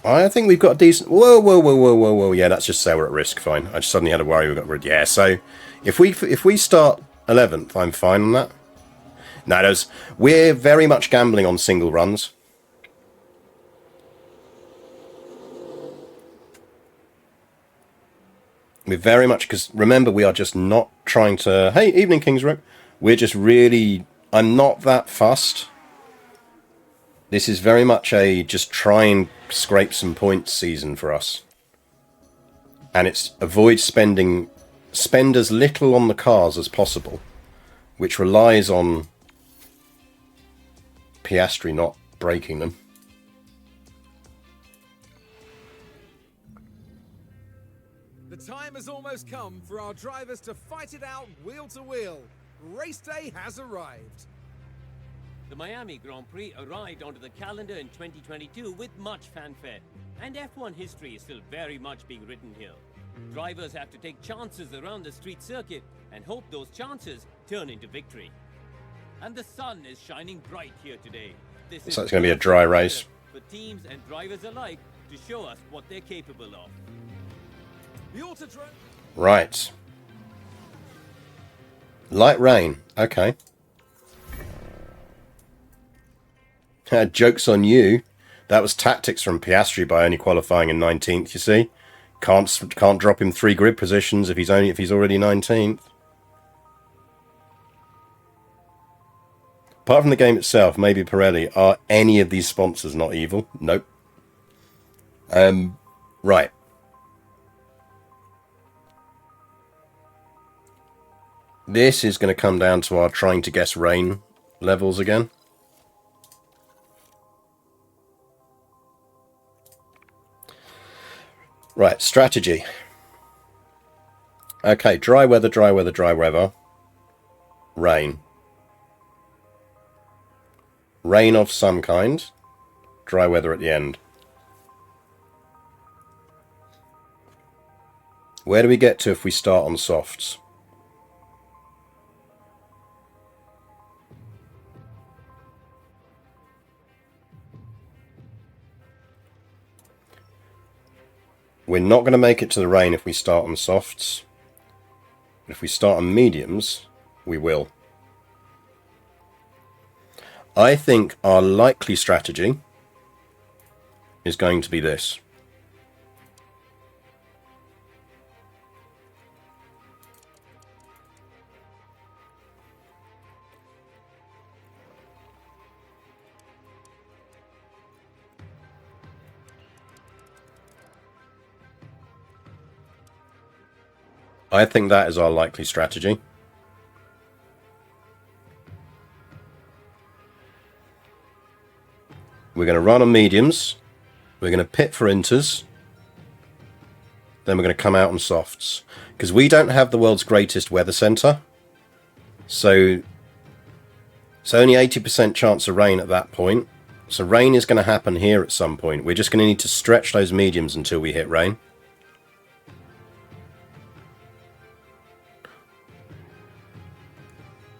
I think we've got a decent... Whoa. Yeah, that's just say we're at risk. Fine. I just suddenly had a worry we got rid... Yeah, so if we start 11th, I'm fine on that. No, we're very much gambling on single runs. We're very much... Because remember, we are just not trying to... Hey, evening, Kingsrope. We're just really... I'm not that fussed. This is very much a just try and scrape some points season for us. And it's avoid spend as little on the cars as possible, which relies on Piastri not breaking them. The time has almost come for our drivers to fight it out wheel to wheel. Race day has arrived. The Miami Grand Prix arrived onto the calendar in 2022 with much fanfare, and F1 history is still very much being written here. Drivers have to take chances around the street circuit and hope those chances turn into victory. And the sun is shining bright here today. This is So it's going to be a dry race. for teams and drivers alike to show us what they're capable of. The Autodrome. Right. Light rain. Okay. Joke's on you. That was tactics from Piastri by only qualifying in 19th, you see. Can't drop him 3 grid positions if he's already 19th. Apart from the game itself, maybe Pirelli, are any of these sponsors not evil? Nope. Right. This is going to come down to our trying to guess rain levels again. Right, strategy. Okay, dry weather. Rain. Rain of some kind. Dry weather at the end. Where do we get to if we start on softs? We're not going to make it to the rain if we start on softs. But if we start on mediums, we will. I think our likely strategy is going to be this. I think that is our likely strategy. We're going to run on mediums. We're going to pit for inters. Then we're going to come out on softs. Because we don't have the world's greatest weather centre. So it's only 80% chance of rain at that point. So rain is going to happen here at some point. We're just going to need to stretch those mediums until we hit rain.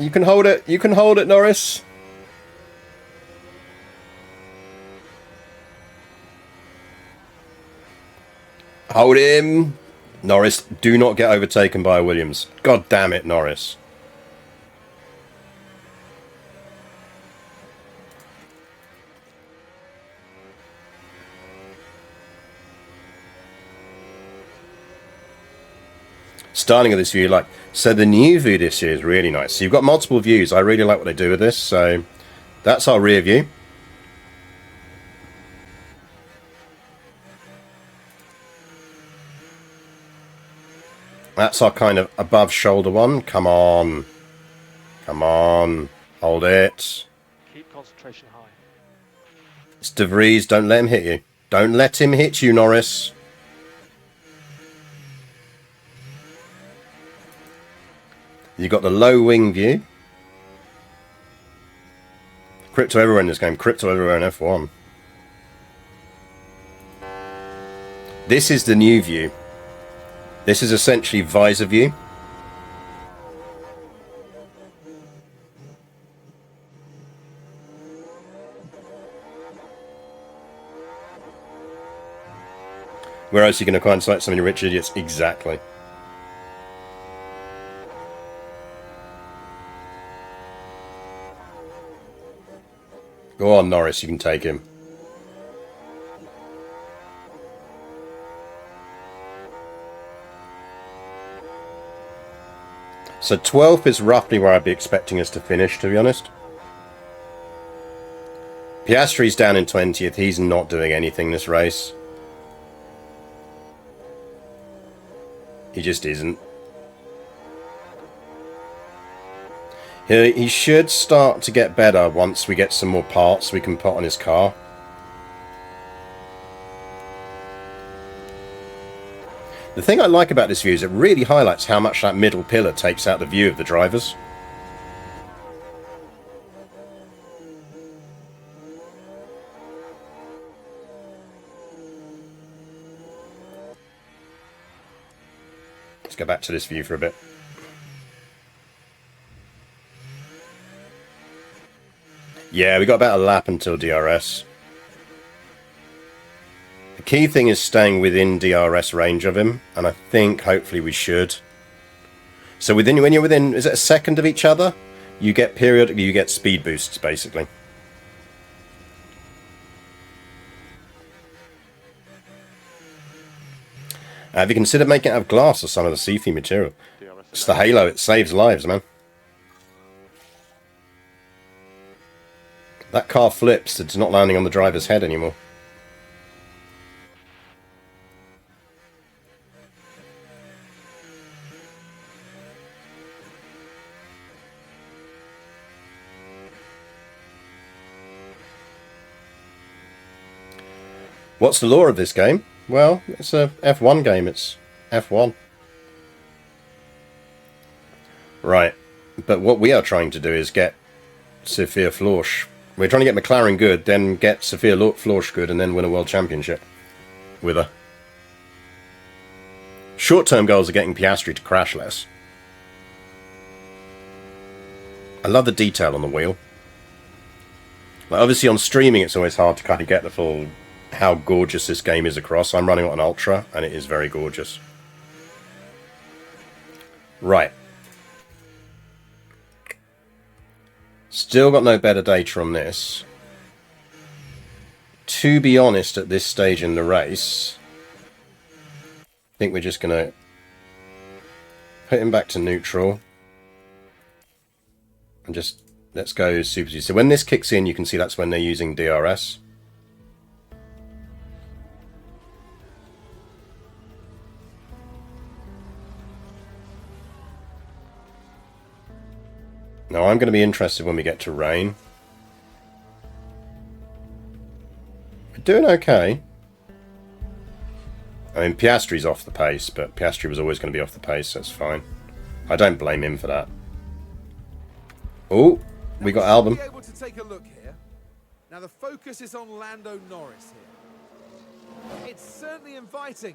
You can hold it. You can hold it, Norris. Hold him. Norris, do not get overtaken by Williams. God damn it, Norris. Starting of this view, like, so the new view this year is really nice. So you've got multiple views. I really like what they do with this. So that's our rear view. That's our kind of above shoulder one. Come on. Come on. Hold it. Keep concentration high. It's De Vries. Don't let him hit you. Don't let him hit you, Norris. You've got the low wing view. Crypto everywhere in this game. Crypto everywhere in F1. This is the new view. This is essentially visor view. Where else are you going to find so many rich idiots? Exactly. Go on, Norris, you can take him. So 12th is roughly where I'd be expecting us to finish, to be honest. Piastri's down in 20th. He's not doing anything this race. He just isn't. He should start to get better once we get some more parts we can put on his car. The thing I like about this view is it really highlights how much that middle pillar takes out the view of the drivers. Let's go back to this view for a bit. Yeah, we got about a lap until DRS. The key thing is staying within DRS range of him, and I think hopefully we should. So when you're within, is it a second of each other? You get periodically, you get speed boosts basically. Have you considered making it out of glass or some of the see-through material? It's the halo, it saves lives, man. That car flips, it's not landing on the driver's head anymore. What's the law of this game? Well, it's a F1 game, it's F1. Right, but what we are trying to do is get Sophia Flörsch. We're trying to get McLaren good, then get Sophia Flörsch good, and then win a world championship with her. Short-term goals are getting Piastri to crash less. I love the detail on the wheel. Like obviously on streaming it's always hard to kind of get the full how gorgeous this game is across. I'm running it on Ultra, and it is very gorgeous. Right. Still got no better data on this. To be honest, at this stage in the race, I think we're just going to put him back to neutral. And just, let's go Super G. So when this kicks in, you can see that's when they're using DRS. Now I'm going to be interested when we get to rain. We're doing okay. I mean, Piastri's off the pace, but Piastri was always going to be off the pace, so that's fine. I don't blame him for that. Oh, we got Albon. Be able to take a look here. Now the focus is on Lando Norris here. It's certainly inviting.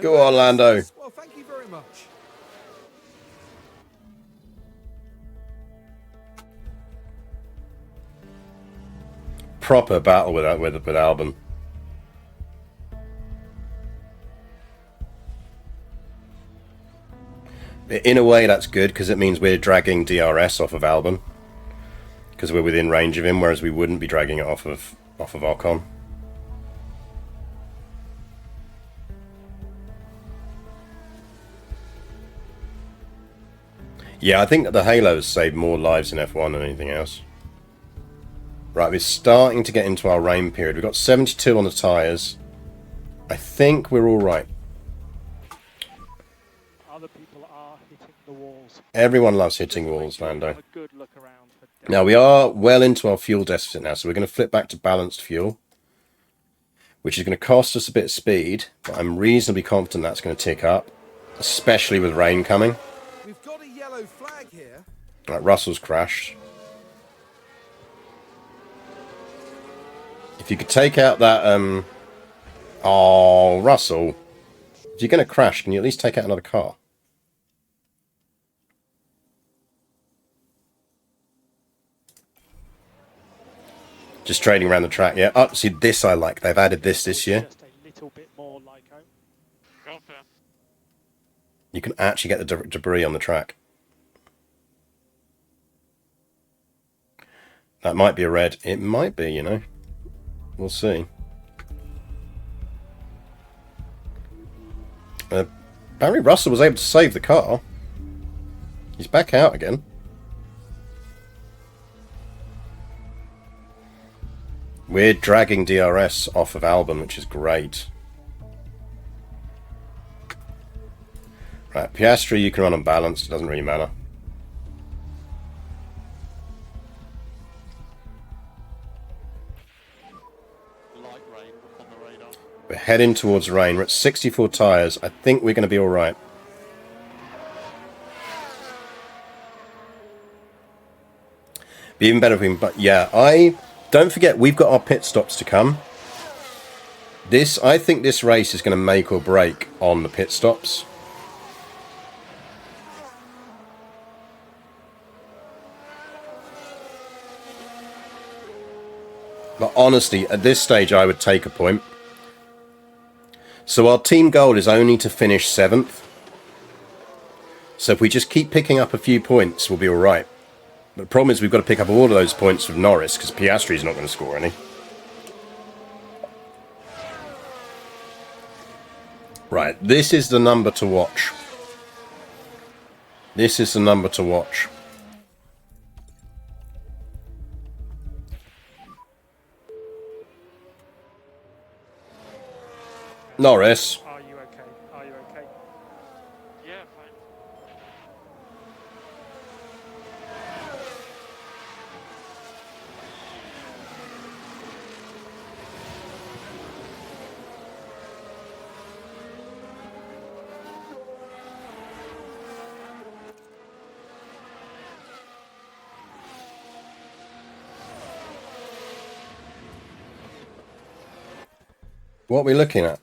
Go on, Lando. Well, thank you very much. proper battle with Albon. In a way, that's good because it means we're dragging DRS off of Albon because we're within range of him, whereas we wouldn't be dragging it off of Ocon. Yeah, I think that the Halos saved more lives in F1 than anything else. Right, we're starting to get into our rain period. We've got 72 on the tyres. I think we're all right. Other people are hitting the walls. Everyone loves hitting walls, Lando. Have a good look around for Now, we are well into our fuel deficit now, so we're going to flip back to balanced fuel, which is going to cost us a bit of speed, but I'm reasonably confident that's going to tick up, especially with rain coming. We've got a yellow flag here. Right, Russell's crashed. If you could take out that, oh, Russell. If you're going to crash, can you at least take out another car? Just trading around the track, yeah. Oh, see, this I like. They've added this year. just a little bit more Lyco. Go fair. You can actually get the debris on the track. That might be a red. It might be, you know. We'll see. Barry Russell was able to save the car. He's back out again. We're dragging DRS off of Albon, which is great. Right, Piastri you can run unbalanced, it doesn't really matter. Light rain on the radar. We're heading towards rain. We're at 64 tyres. I think we're going to be all right. Be even better if we can... But yeah, don't forget, we've got our pit stops to come. I think this race is going to make or break on the pit stops. But honestly, at this stage, I would take a point. So our team goal is only to finish 7th. So if we just keep picking up a few points, we'll be all right. But the problem is we've got to pick up all of those points from Norris, because Piastri's not going to score any. Right, this is the number to watch. This is the number to watch. Norris. Are you okay? Are you okay? Yeah, fine. What are we looking at?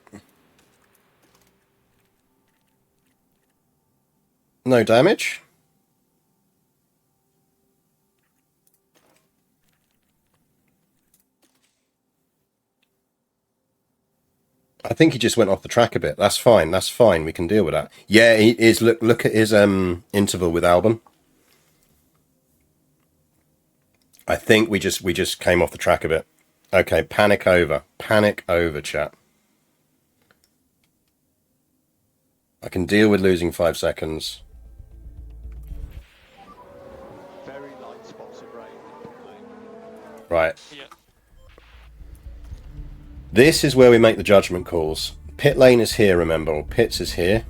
No damage? I think he just went off the track a bit. That's fine. That's fine. We can deal with that. Yeah, he is. Look at his interval with Albon. I think we just came off the track a bit. Okay, panic over. Panic over, chat. I can deal with losing 5 seconds. Very light spots of rain in pit lane. Right. Yeah. This is where we make the judgment calls. Pit lane is here, remember, or pits is here.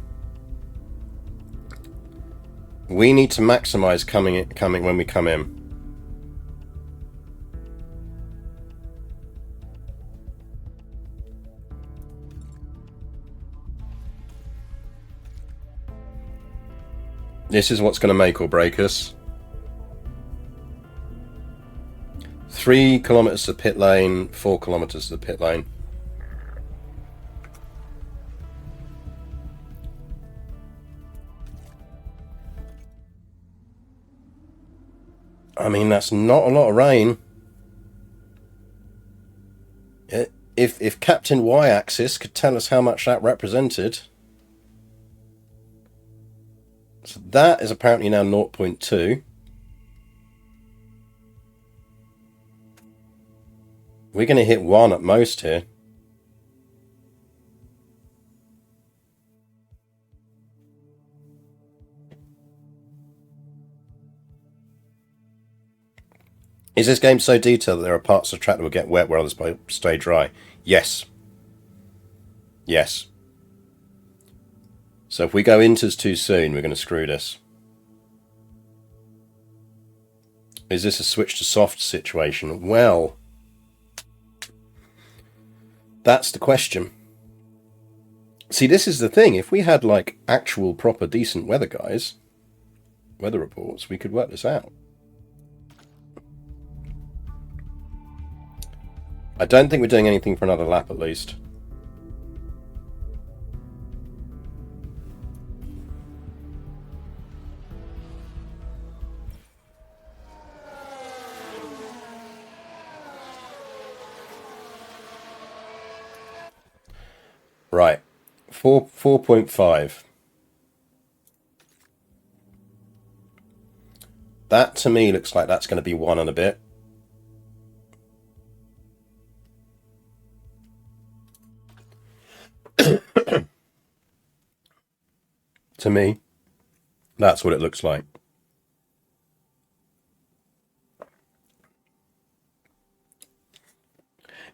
We need to maximize coming when we come in. This is what's going to make or break us. 3 kilometers to pit lane, 4 kilometers to the pit lane. I mean, that's not a lot of rain. if Captain Y-axis could tell us how much that represented. So that is apparently now 0.2. We're going to hit 1 at most here. Is this game so detailed that there are parts of the track that will get wet where others stay dry? Yes. Yes. So if we go inters too soon, we're going to screw this. Is this a switch to soft situation? Well, that's the question. See, this is the thing. If we had like actual proper decent weather guys, weather reports, we could work this out. I don't think we're doing anything for another lap at least. Right. 4.5. That to me looks like that's going to be 1 and a bit. To me, that's what it looks like.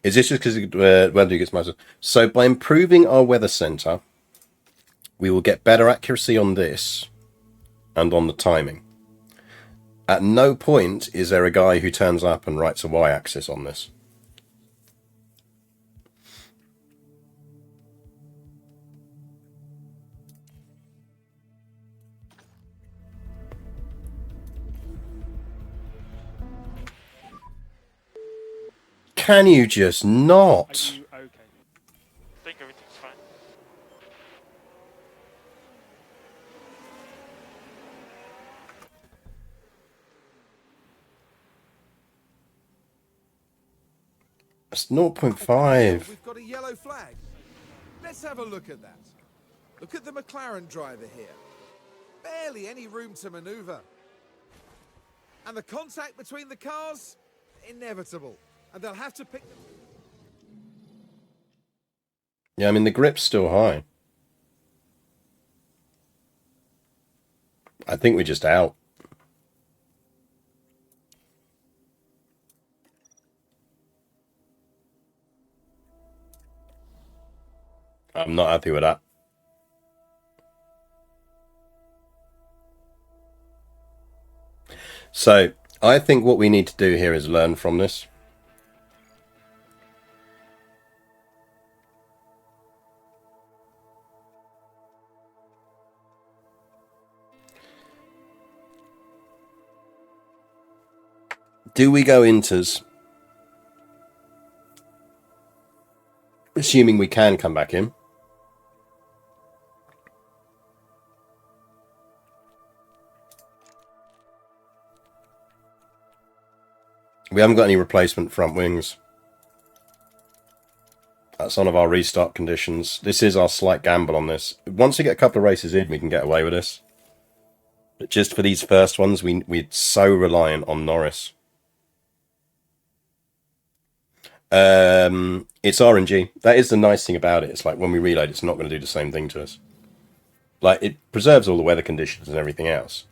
Is this just because weather gets massive? So by improving our weather center, we will get better accuracy on this and on the timing. At no point is there a guy who turns up and writes a y-axis on this. Can you just not? Are you okay? I think everything's fine. It's 0.5. We've got a yellow flag. Let's have a look at that. Look at the McLaren driver here. Barely any room to maneuver. And the contact between the cars? Inevitable. And they'll have to pick them. Yeah, I mean, the grip's still high. I think we're just out. I'm not happy with that. So, I think what we need to do here is learn from this. Do we go inters? Assuming we can come back in. We haven't got any replacement front wings. That's one of our restart conditions. This is our slight gamble on this. Once we get a couple of races in, we can get away with this. But just for these first ones, we're so reliant on Norris. It's RNG. That is the nice thing about it. It's like when we reload, it's not going to do the same thing to us. Like, it preserves all the weather conditions and everything else.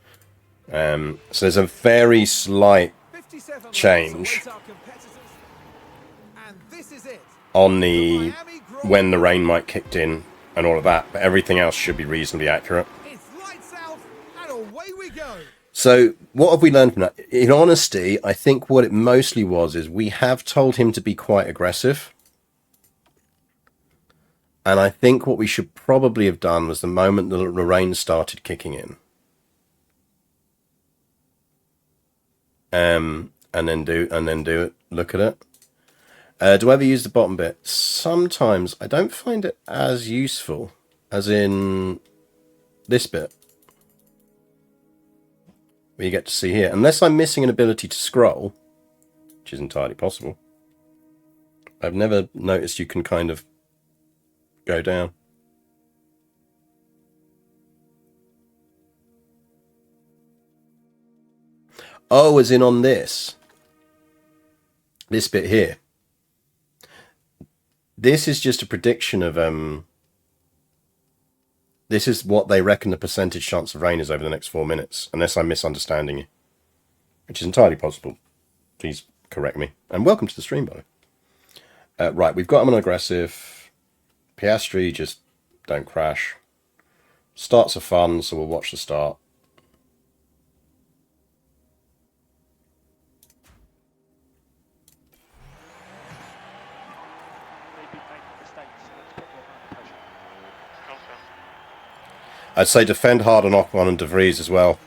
So there's a very slight change on the when the rain might kicked in and all of that, but everything else should be reasonably accurate. So what have we learned from that? In honesty, I think what it mostly was is we have told him to be quite aggressive. And I think what we should probably have done was the moment the rain started kicking in. And then do it. Look at it. Do I ever use the bottom bit? Sometimes. I don't find it as useful as in this bit. Where you get to see here. Unless I'm missing an ability to scroll, which is entirely possible. I've never noticed you can kind of go down. Oh, as in on this. This bit here. This is just a prediction of this is what they reckon the percentage chance of rain is over the next 4 minutes, unless I'm misunderstanding you. Which is entirely possible. Please correct me. And welcome to the stream, by the way. Right, we've got him on aggressive. Piastri, just don't crash. Starts are fun, so we'll watch the start. I'd say defend hard on Ocon and De Vries as well.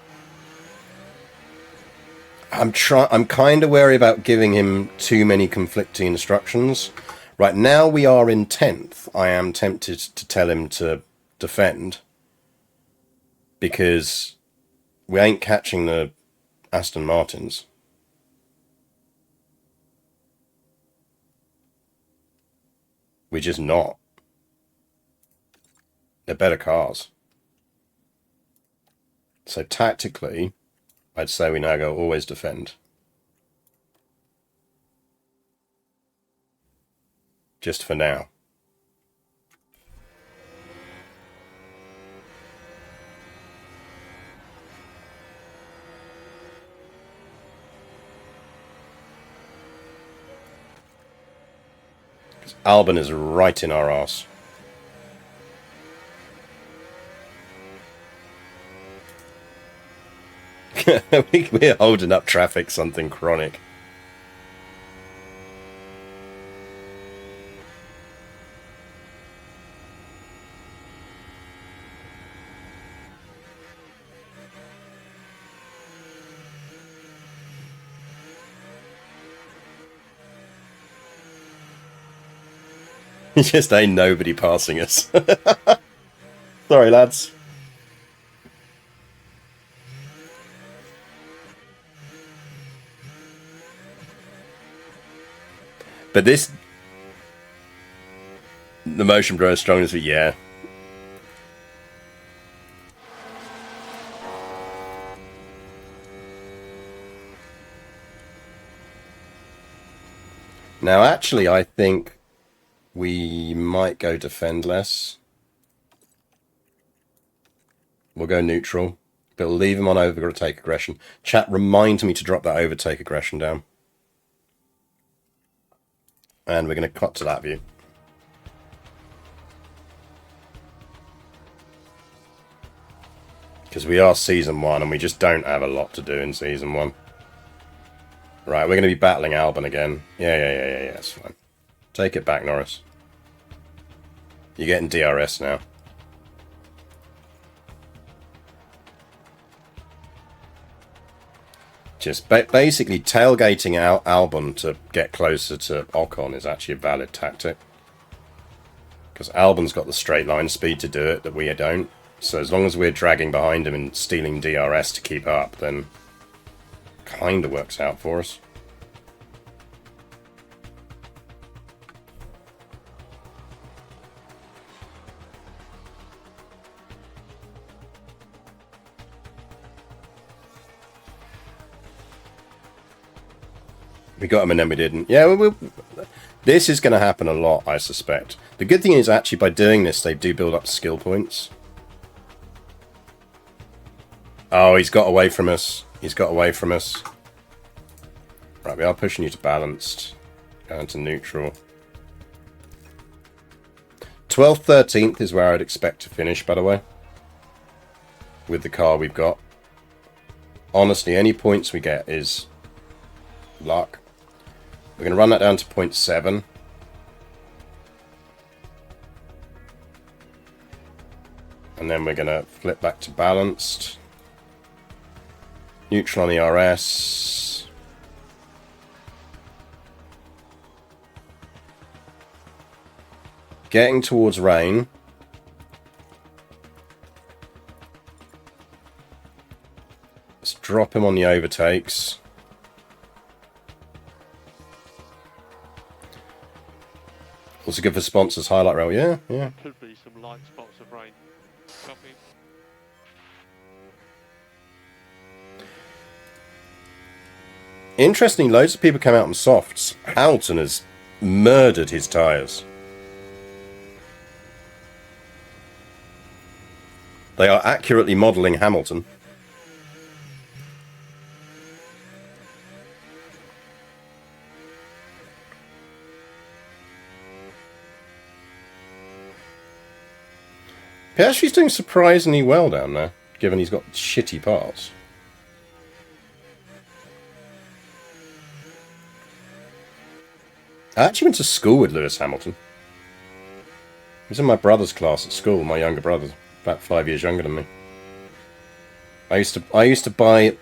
I'm kind of wary about giving him too many conflicting instructions. Right now we are in 10th. I am tempted to tell him to defend because we ain't catching the Aston Martins. We're just not. They're better cars. So tactically, I'd say we now go always defend. Just for now. Because Albon is right in our arse. We're holding up traffic, something chronic. Just ain't nobody passing us. Sorry, lads. But this, the motion grows strong as yeah. Now, actually, I think we might go defend less. We'll go neutral, but we'll leave him on overtake aggression. Chat, remind me to drop that overtake aggression down. And we're going to cut to that view. Because we are Season 1 and we just don't have a lot to do in Season 1. Right, we're going to be battling Albon again. Yeah, it's fine. Take it back, Norris. You're getting DRS now. Just basically tailgating out Albon to get closer to Ocon is actually a valid tactic. Because Albon's got the straight line speed to do it that we don't. So as long as we're dragging behind him and stealing DRS to keep up, then kind of works out for us. We got him and then we didn't. Yeah, this is going to happen a lot, I suspect. The good thing is, actually, by doing this, they do build up skill points. Oh, he's got away from us. He's got away from us. Right, we are pushing you to balanced. Going to neutral. 12th, 13th is where I'd expect to finish, by the way. With the car we've got. Honestly, any points we get is luck. We're going to run that down to 0.7. And then we're going to flip back to balanced. Neutral on the RS. Getting towards rain. Let's drop him on the overtakes. What's good for sponsors? Highlight rail, yeah, yeah. Could be some light spots of rain. Copy. Interestingly, loads of people come out on softs. Hamilton has murdered his tyres. They are accurately modelling Hamilton. Piastri's doing surprisingly well down there, given he's got shitty parts. I actually went to school with Lewis Hamilton. He was in my brother's class at school, my younger brother, about 5 years younger than me. I used to buy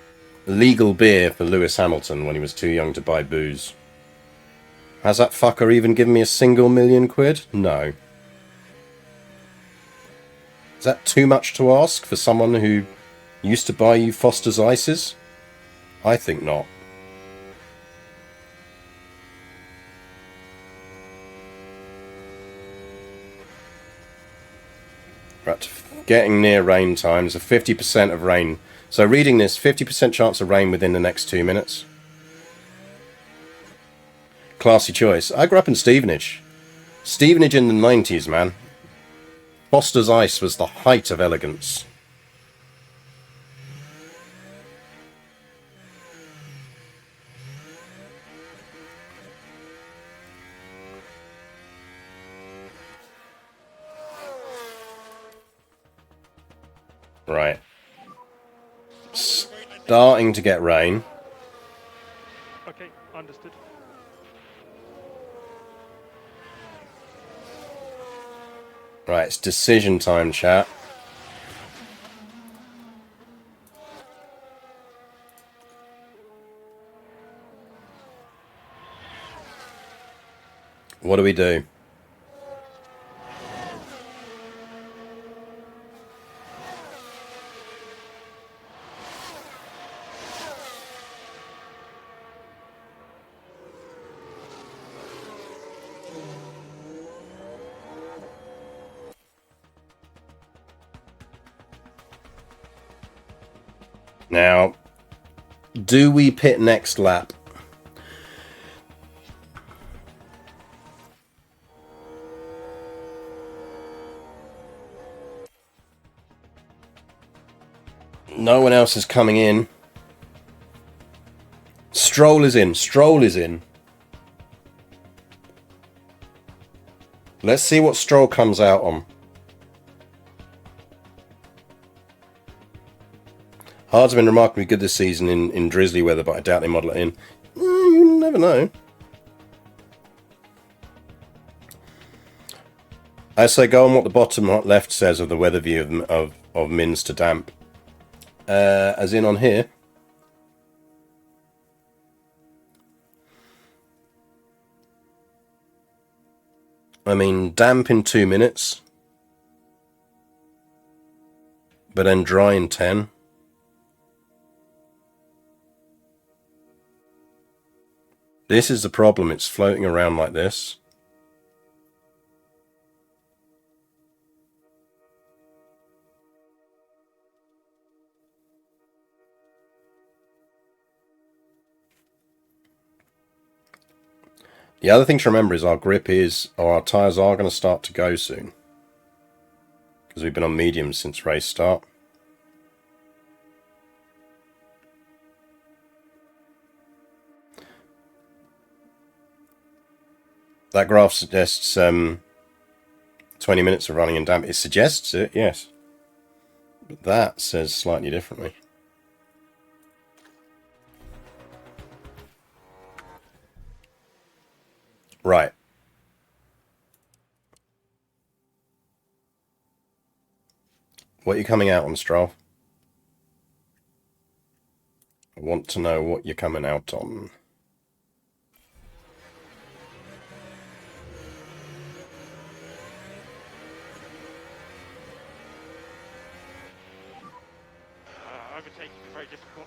legal beer for Lewis Hamilton when he was too young to buy booze. Has that fucker even given me a single £1,000,000? No. Is that too much to ask for someone who used to buy you Foster's Ices? I think not. Right, getting near rain times, a 50% of rain. So reading this, 50% chance of rain within the next 2 minutes. Classy choice. I grew up in Stevenage. Stevenage in the 90s, man. Foster's Ice was the height of elegance. Right. Starting to get rain. Okay, understood. Right, it's decision time, chat. What do we do? Now, do we pit next lap? No one else is coming in. Stroll is in. Stroll is in. Let's see what Stroll comes out on. Hard's been remarkably good this season in drizzly weather, but I doubt they model it in. You never know. I say go on what the bottom left says of the weather view of mins to damp. As in on here. I mean, damp in 2 minutes. But then dry in 10. This is the problem, it's floating around like this. The other thing to remember is our tyres are going to start to go soon. Because we've been on mediums since race start. That graph suggests 20 minutes of running in damp. It suggests it, yes. But that says slightly differently. Right. What are you coming out on, Stroll? I want to know what you're coming out on. Overtaking is very difficult.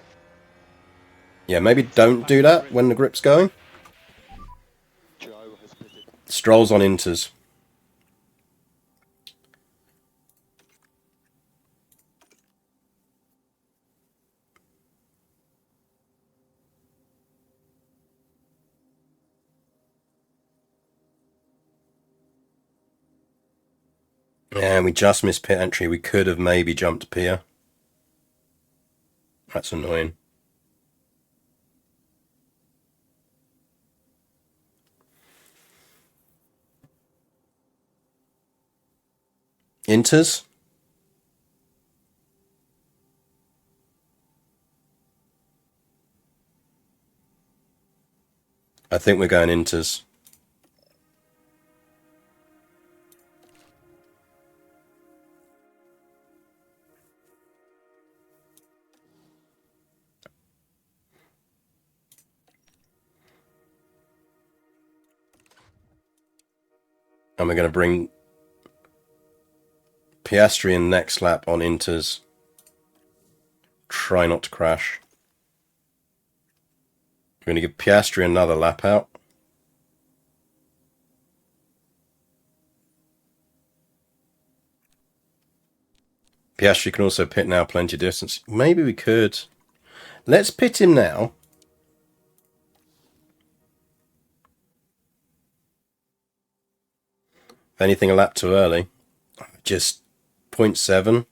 Yeah, maybe don't do that when the grip's going. Stroll's on Inters. Yeah, we just missed pit entry. We could have maybe jumped Pia. That's annoying. Inters? I think we're going Inters. And we're going to bring Piastri in next lap on Inters. Try not to crash. We're going to give Piastri another lap out. Piastri can also pit now, plenty of distance. Maybe we could. Let's pit him now. If anything, a lap too early. Just 0.7.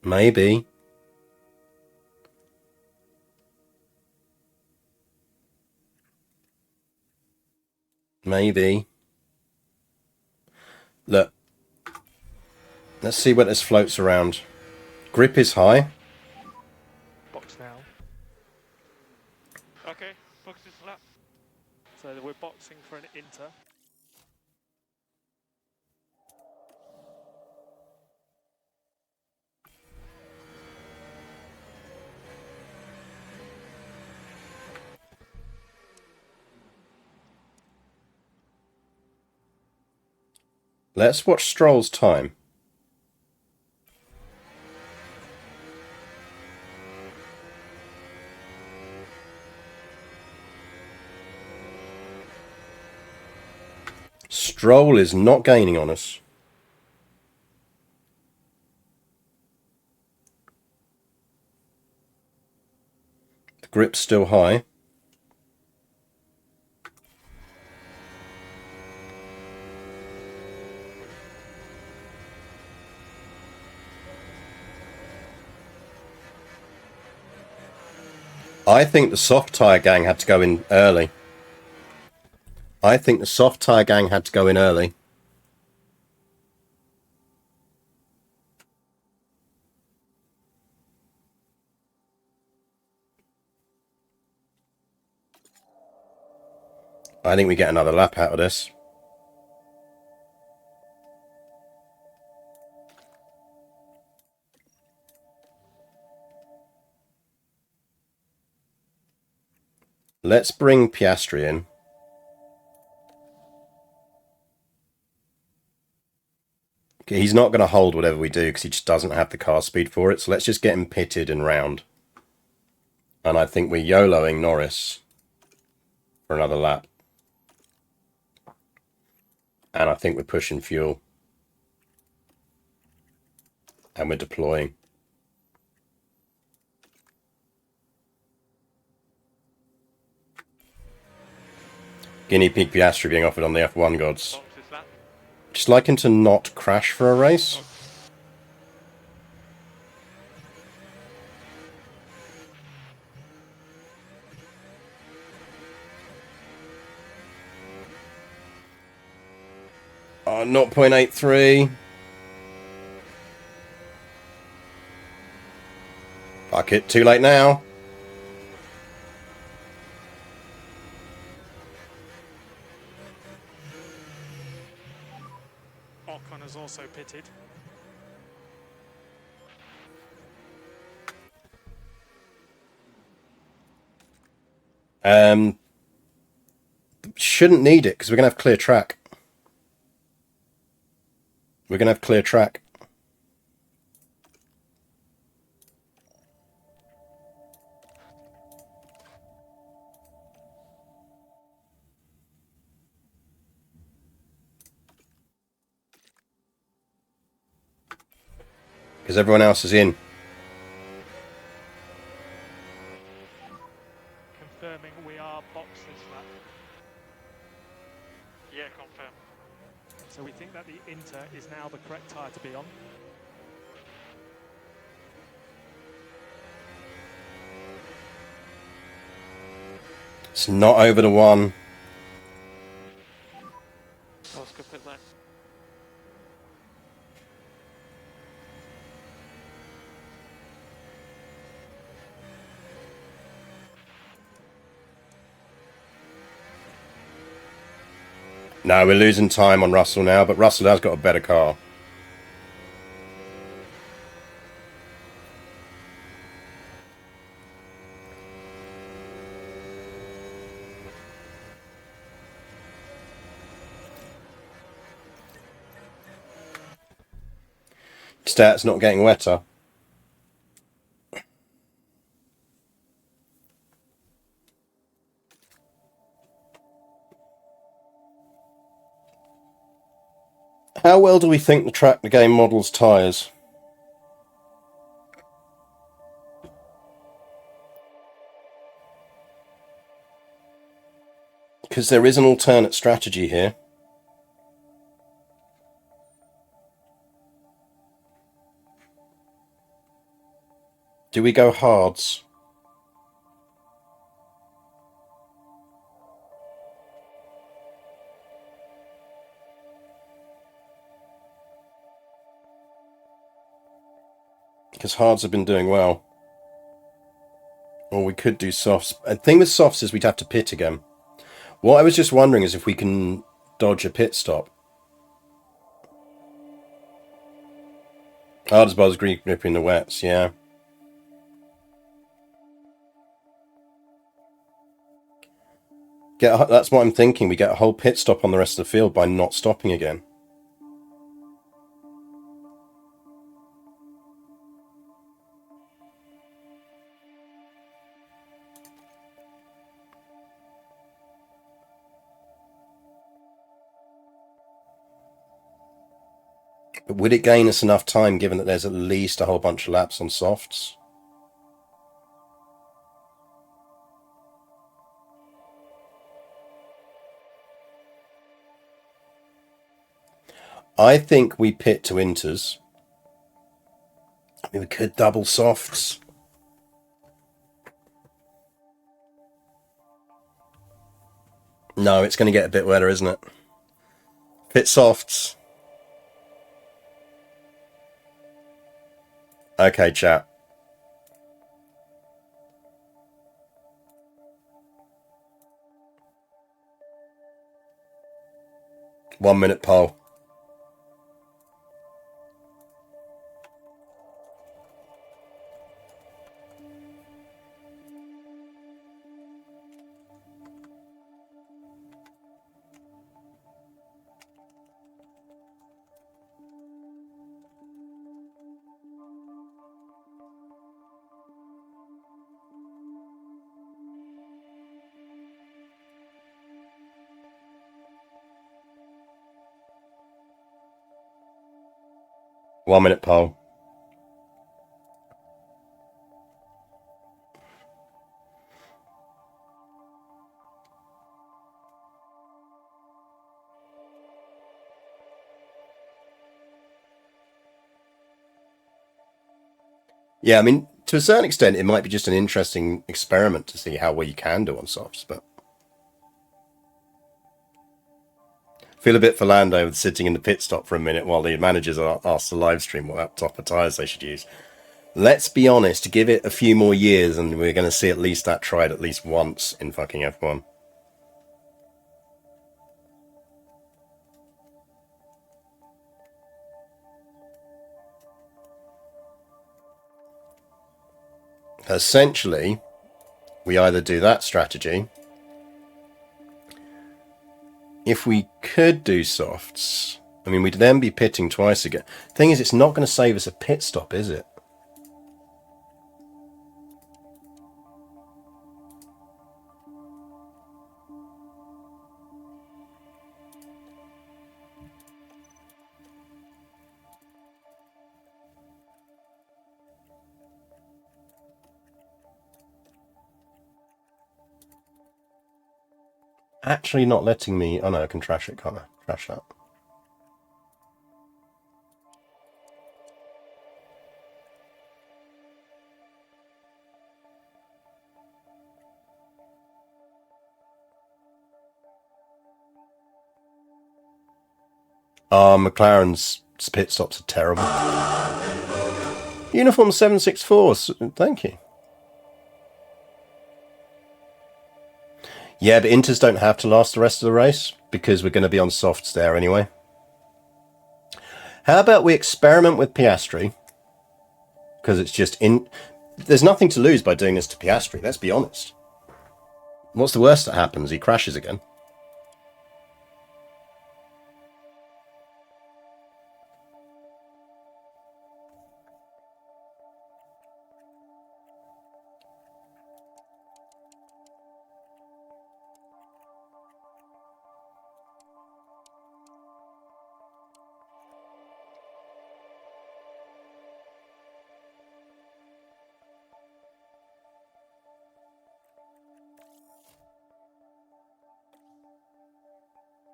Maybe. Maybe. Look. Let's see what this floats around. Grip is high. Box now. Okay, box is flat. So we're boxing for an inter. Let's watch Stroll's time. Stroll is not gaining on us. The grip's still high. I think the soft tyre gang had to go in early. I think the soft tyre gang had to go in early. I think we get another lap out of this. Let's bring Piastri in. Okay, he's not going to hold whatever we do because he just doesn't have the car speed for it. So let's just get him pitted and round. And I think we're YOLOing Norris for another lap. And I think we're pushing fuel. And we're deploying. Guinea pig Piastri being offered on the F1 gods. Box is flat. Just like him to not crash for a race. Oh, 0.83. Fuck it, too late now. Ocon has also pitted. Shouldn't need it because we're going to have clear track. We're going to have clear track. because everyone else is in. Confirming we are boxed this lap. Yeah, confirm. So we think that the Inter is now the correct tyre to be on. It's not over the one. Oscar pit lane. No, we're losing time on Russell now, but Russell has got a better car. Stats not getting wetter. How well do we think the game models tyres? Because there is an alternate strategy here. Do we go hards? Because hards have been doing well. Or we could do softs. The thing with softs is we'd have to pit again. What I was just wondering is if we can dodge a pit stop. Hard as buzz gripping the wets, yeah. That's what I'm thinking. We get a whole pit stop on the rest of the field by not stopping again. But would it gain us enough time given that there's at least a whole bunch of laps on softs? I think we pit to inters. I mean, we could double softs. No, it's going to get a bit wetter, isn't it? Pit softs. Okay, chat. One minute poll. One minute poll. Yeah, I mean, to a certain extent, it might be just an interesting experiment to see how well you can do on softs, but feel a bit for Lando with sitting in the pit stop for a minute while the managers are asked to live stream what type of tyres they should use. Let's be honest, give it a few more years and we're going to see at least that tried at least once in fucking F1. Essentially, we either do that strategy. If we could do softs, I mean, we'd then be pitting twice again. Thing is, it's not going to save us a pit stop, is it? actually not letting me... Oh no, I can trash it, can't I? Trash that. Oh, McLaren's pit stops are terrible. Uniform 764, thank you. Yeah, but Inters don't have to last the rest of the race, because we're going to be on softs there anyway. How about we experiment with Piastri? Because it's just in... There's nothing to lose by doing this to Piastri, let's be honest. What's the worst that happens? He crashes again.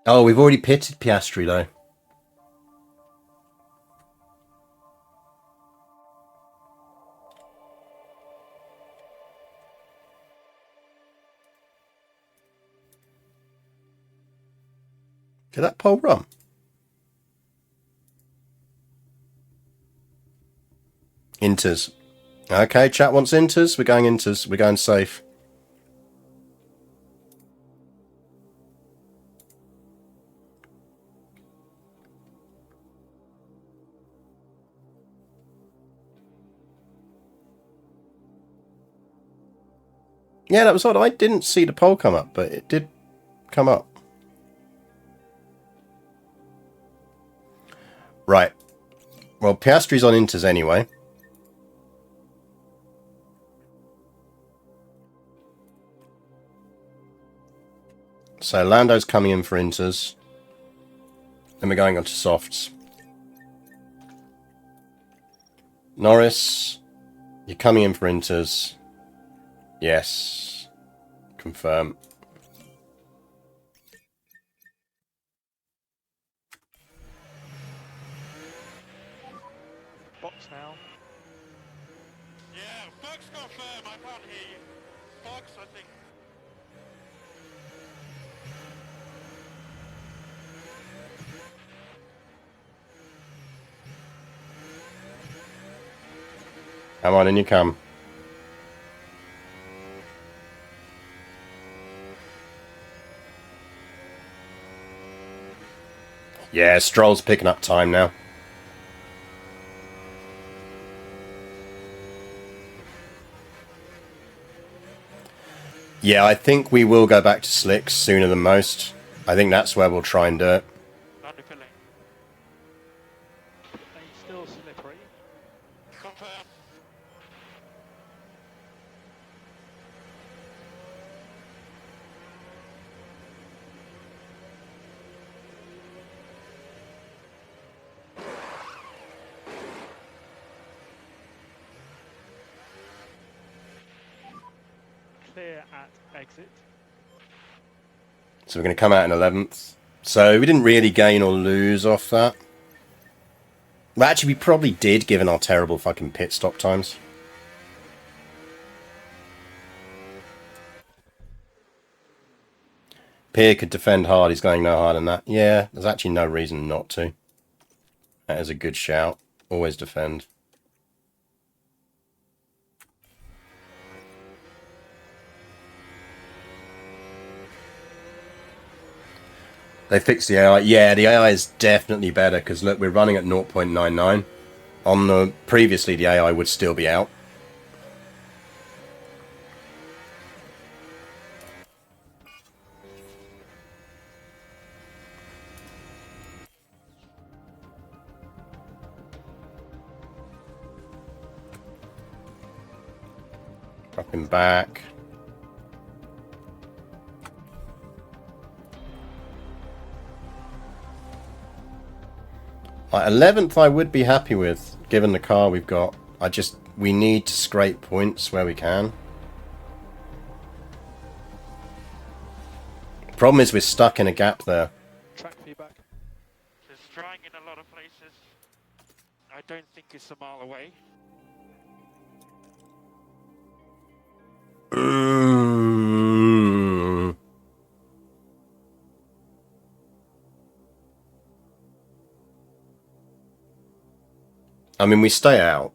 Oh, we've already pitted Piastri, though. Did that pole run? Inters. Okay, chat wants Inters. We're going Inters. We're going safe. Yeah, that was odd. I didn't see the pole come up, but it did come up. Right. Well, Piastri's on Inters anyway. So Lando's coming in for Inters. Then we're going on to softs. Norris, you're coming in for Inters. Yes. Confirm. Box now. Yeah, Fox confirm. I can't hear you. Fox, I think. Come on, in you come. Yeah, Stroll's picking up time now. Yeah, I think we will go back to slicks sooner than most. I think that's where we'll try and do it. Not refilling. They still slippery. Confirm. Clear at exit. So we're going to come out in 11th. So we didn't really gain or lose off that. Well, actually, we probably did, given our terrible fucking pit stop times. Pierre could defend hard. He's going no harder than that. Yeah, there's actually no reason not to. That is a good shout. Always defend. They fixed the AI. Yeah, the AI is definitely better because look, we're running at 0.99. On the previously, the AI would still be out. Dropping back. Like 11th I would be happy with, given the car we've got. We need to scrape points where we can. Problem is we're stuck in a gap there. Track feedback. It's drying in a lot of places. I don't think it's a mile away. I mean, we stay out.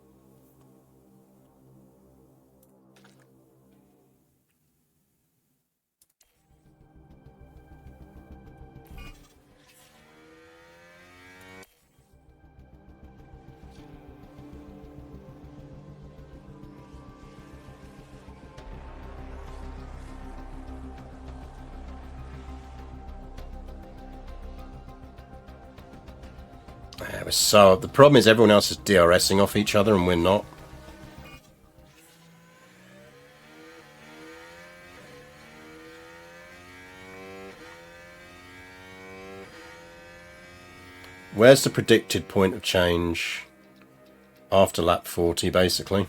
Yeah, so the problem is everyone else is DRSing off each other and we're not. Where's the predicted point of change after lap 40, basically?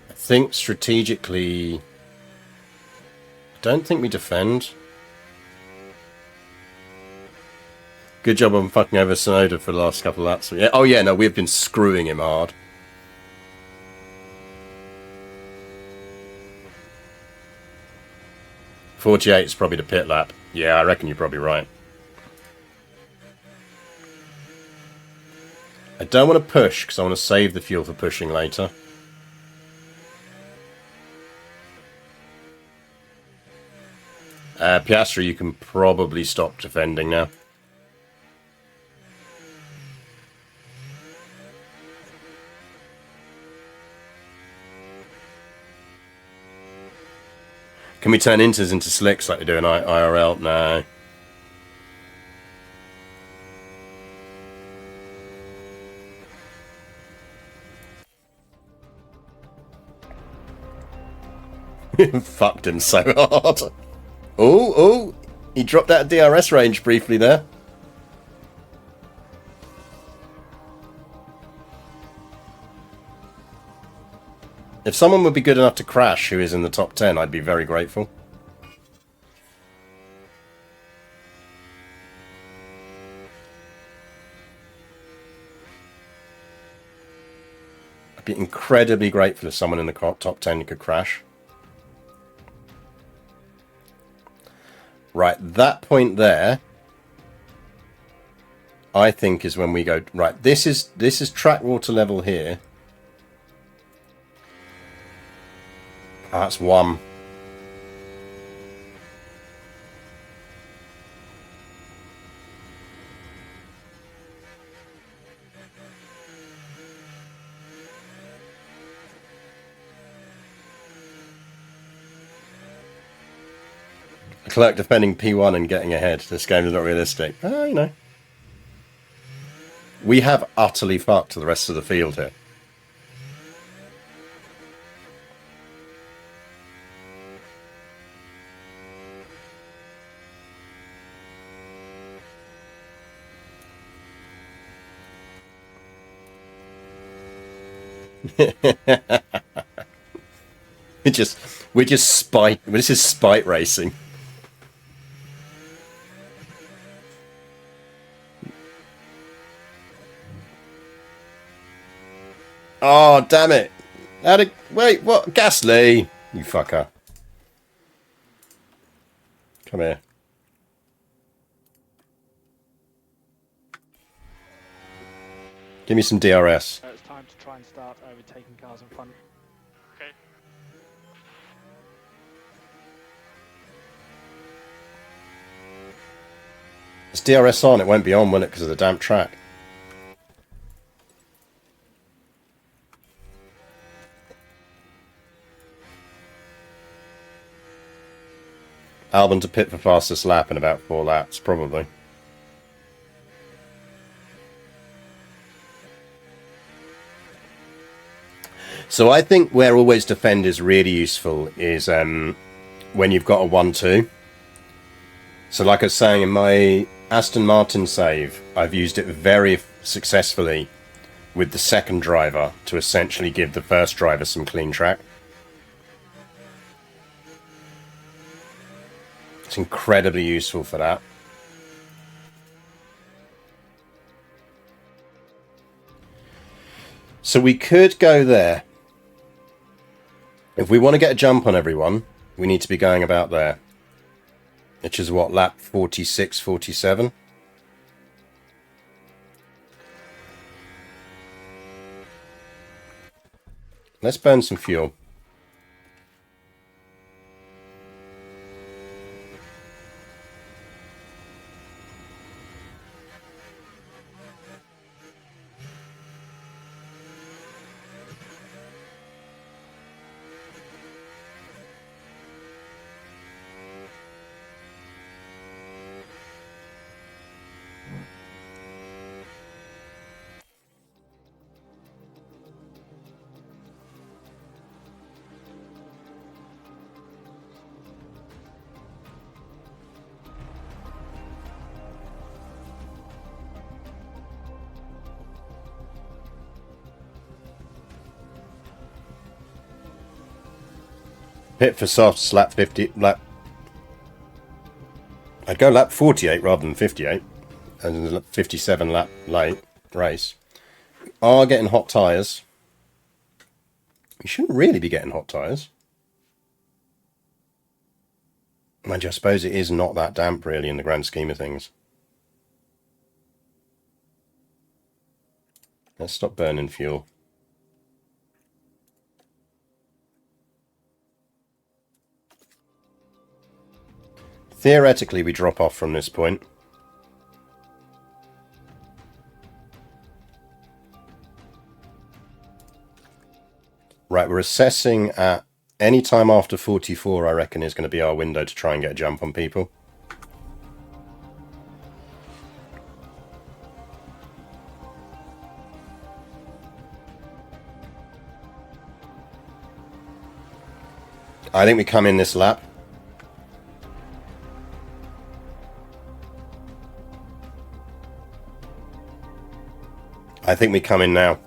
I think strategically, I don't think we defend. Good job on fucking over Sonoda for the last couple of laps. Yeah. Oh yeah, no, we've been screwing him hard. .48 is probably the pit lap. Yeah, I reckon you're probably right. I don't want to push because I want to save the fuel for pushing later. Piastri, you can probably stop defending now. Can we turn inters into slicks like they do in IRL? No. Fucked him so hard. Oh, he dropped out of DRS range briefly there. If someone would be good enough to crash who is in the top 10, I'd be very grateful. I'd be incredibly grateful if someone in the top 10 could crash. Right, that point there, I think is when we go... Right, this is track water level here. That's one. Clerk defending P1 and getting ahead. This game is not realistic. Oh, you know. We have utterly fucked the rest of the field here. we're just spite. This is spite racing. Oh damn it! Wait, what? Gasly, you fucker! Come here. Give me some DRS. It's time to try and start overtaking cars in front. Okay. It's DRS on, it won't be on, will it, because of the damp track? Albon to pit for fastest lap in about 4 laps, probably. So I think where always defend is really useful is when you've got a 1-2. So like I was saying, in my Aston Martin save, I've used it very successfully with the second driver to essentially give the first driver some clean track. It's incredibly useful for that. So we could go there. If we want to get a jump on everyone, we need to be going about there. Which is what, lap 46, 47? Let's burn some fuel. Pit for softs, lap 50, I'd go lap 48 rather than 58, and 57 lap late race. We are getting hot tyres. We shouldn't really be getting hot tyres. Mind you, I suppose it is not that damp really in the grand scheme of things. Let's stop burning fuel. Theoretically, we drop off from this point. Right, we're assessing at any time after 44, I reckon, is going to be our window to try and get a jump on people. I think we come in this lap. I think we come in now.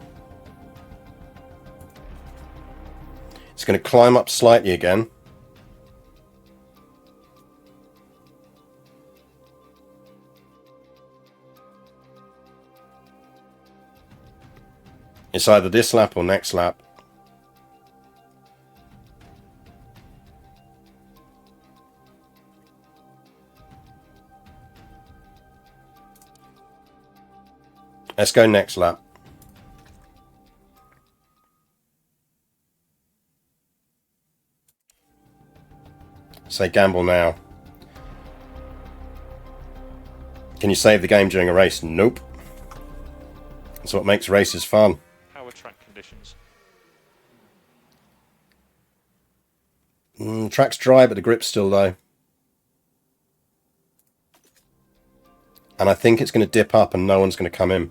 It's going to climb up slightly again. It's either this lap or next lap. Let's go next lap. Say gamble now. Can you save the game during a race? Nope. That's what makes races fun. How are track conditions? Track's dry, but the grip's still low. And I think it's going to dip up and no one's going to come in.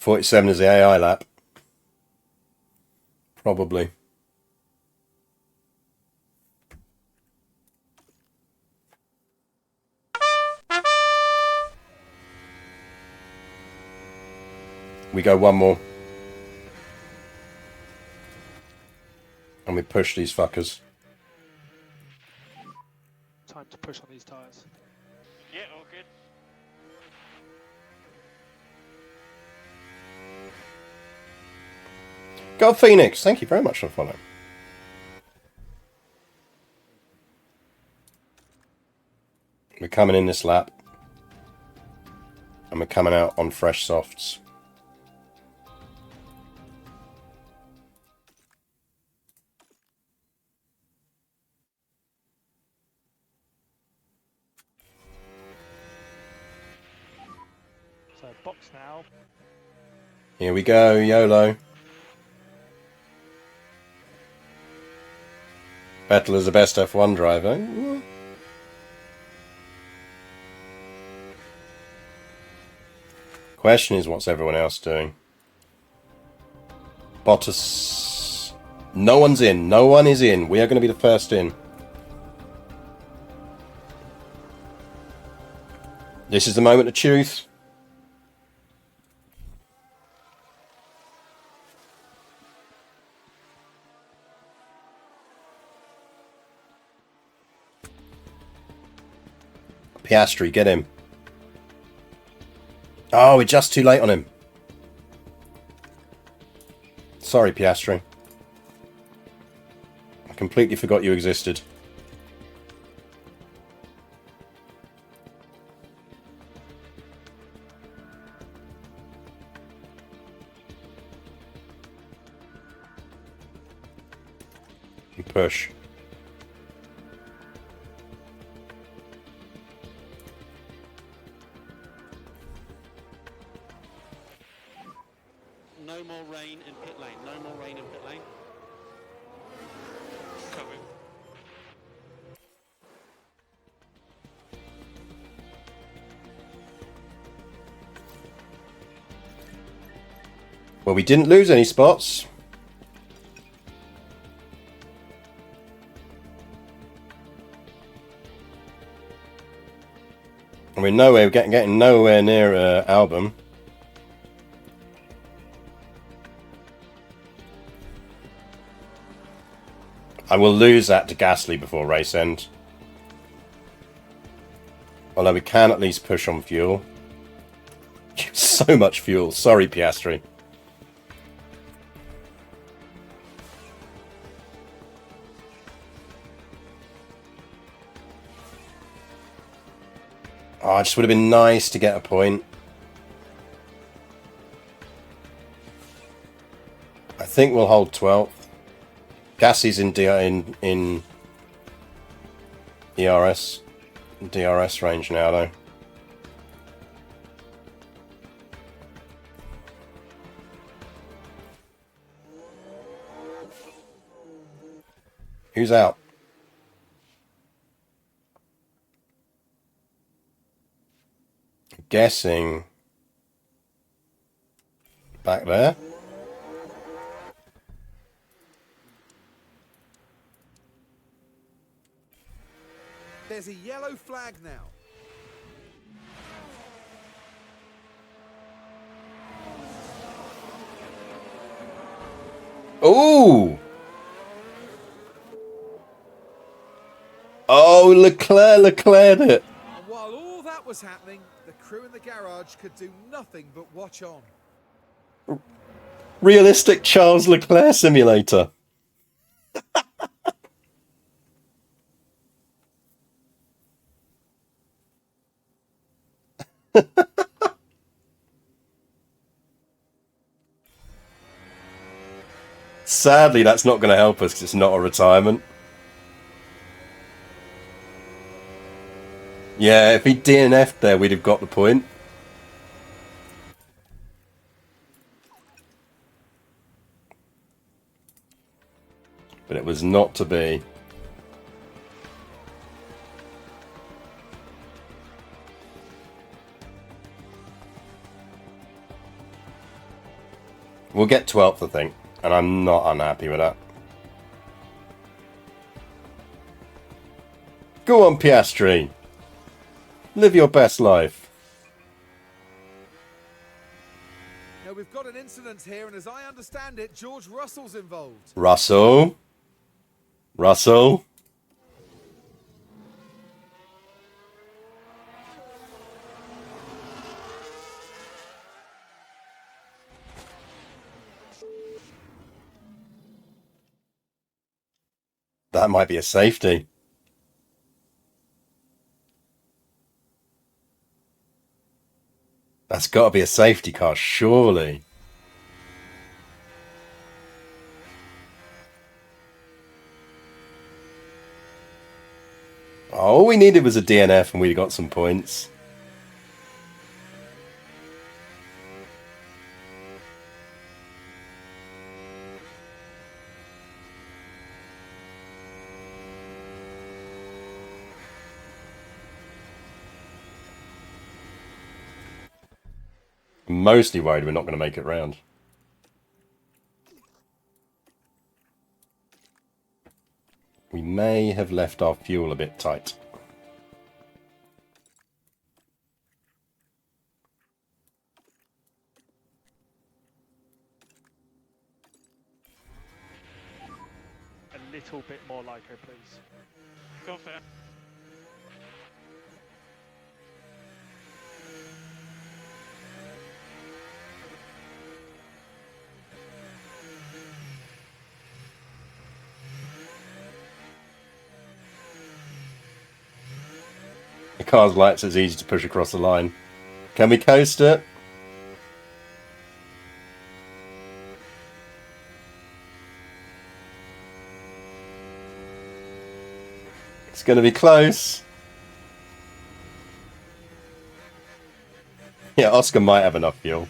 .47 is the AI lap. Probably. We go one more. And we push these fuckers. Time to push on these tyres. Yeah, all good. Go Phoenix, thank you very much for the follow. We're coming in this lap. And we're coming out on fresh softs. So box now. Here we go, YOLO. Vettel is the best F1 driver. Question is, what's everyone else doing? Bottas. No one's in. No one is in. We are going to be the first in. This is the moment of truth. Piastri, get him. Oh, we're just too late on him. Sorry, Piastri. I completely forgot you existed. You push. No more rain in pit lane. No more rain in pit lane. Coming. Well, we didn't lose any spots. And we're nowhere, getting nowhere near Album. I will lose that to Gasly before race end. Although we can at least push on fuel. So much fuel. Sorry, Piastri. Oh, it just would have been nice to get a point. I think we'll hold 12th. Gasly's in DRS range now, though. Who's out? Guessing back there. There's a yellow flag now. Ooh! Oh, Leclerc it. And while all that was happening, the crew in the garage could do nothing but watch on. Realistic Charles Leclerc simulator. Sadly, that's not going to help us because it's not a retirement. Yeah, if he DNF'd there, we'd have got the point. But it was not to be. We'll get 12th, I think. And I'm not unhappy with that. Go on, Piastri. Live your best life. Now we've got an incident here, and as I understand it, George Russell's involved. Russell. That might be a safety. That's got to be a safety car, surely. All we needed was a DNF and we got some points. Mostly worried we're not going to make it round. We may have left our fuel a bit tight. A little bit more Lyco, please. Confirm. The car's lights, it's easy to push across the line. Can we coast it? It's going to be close. Yeah, Oscar might have enough fuel.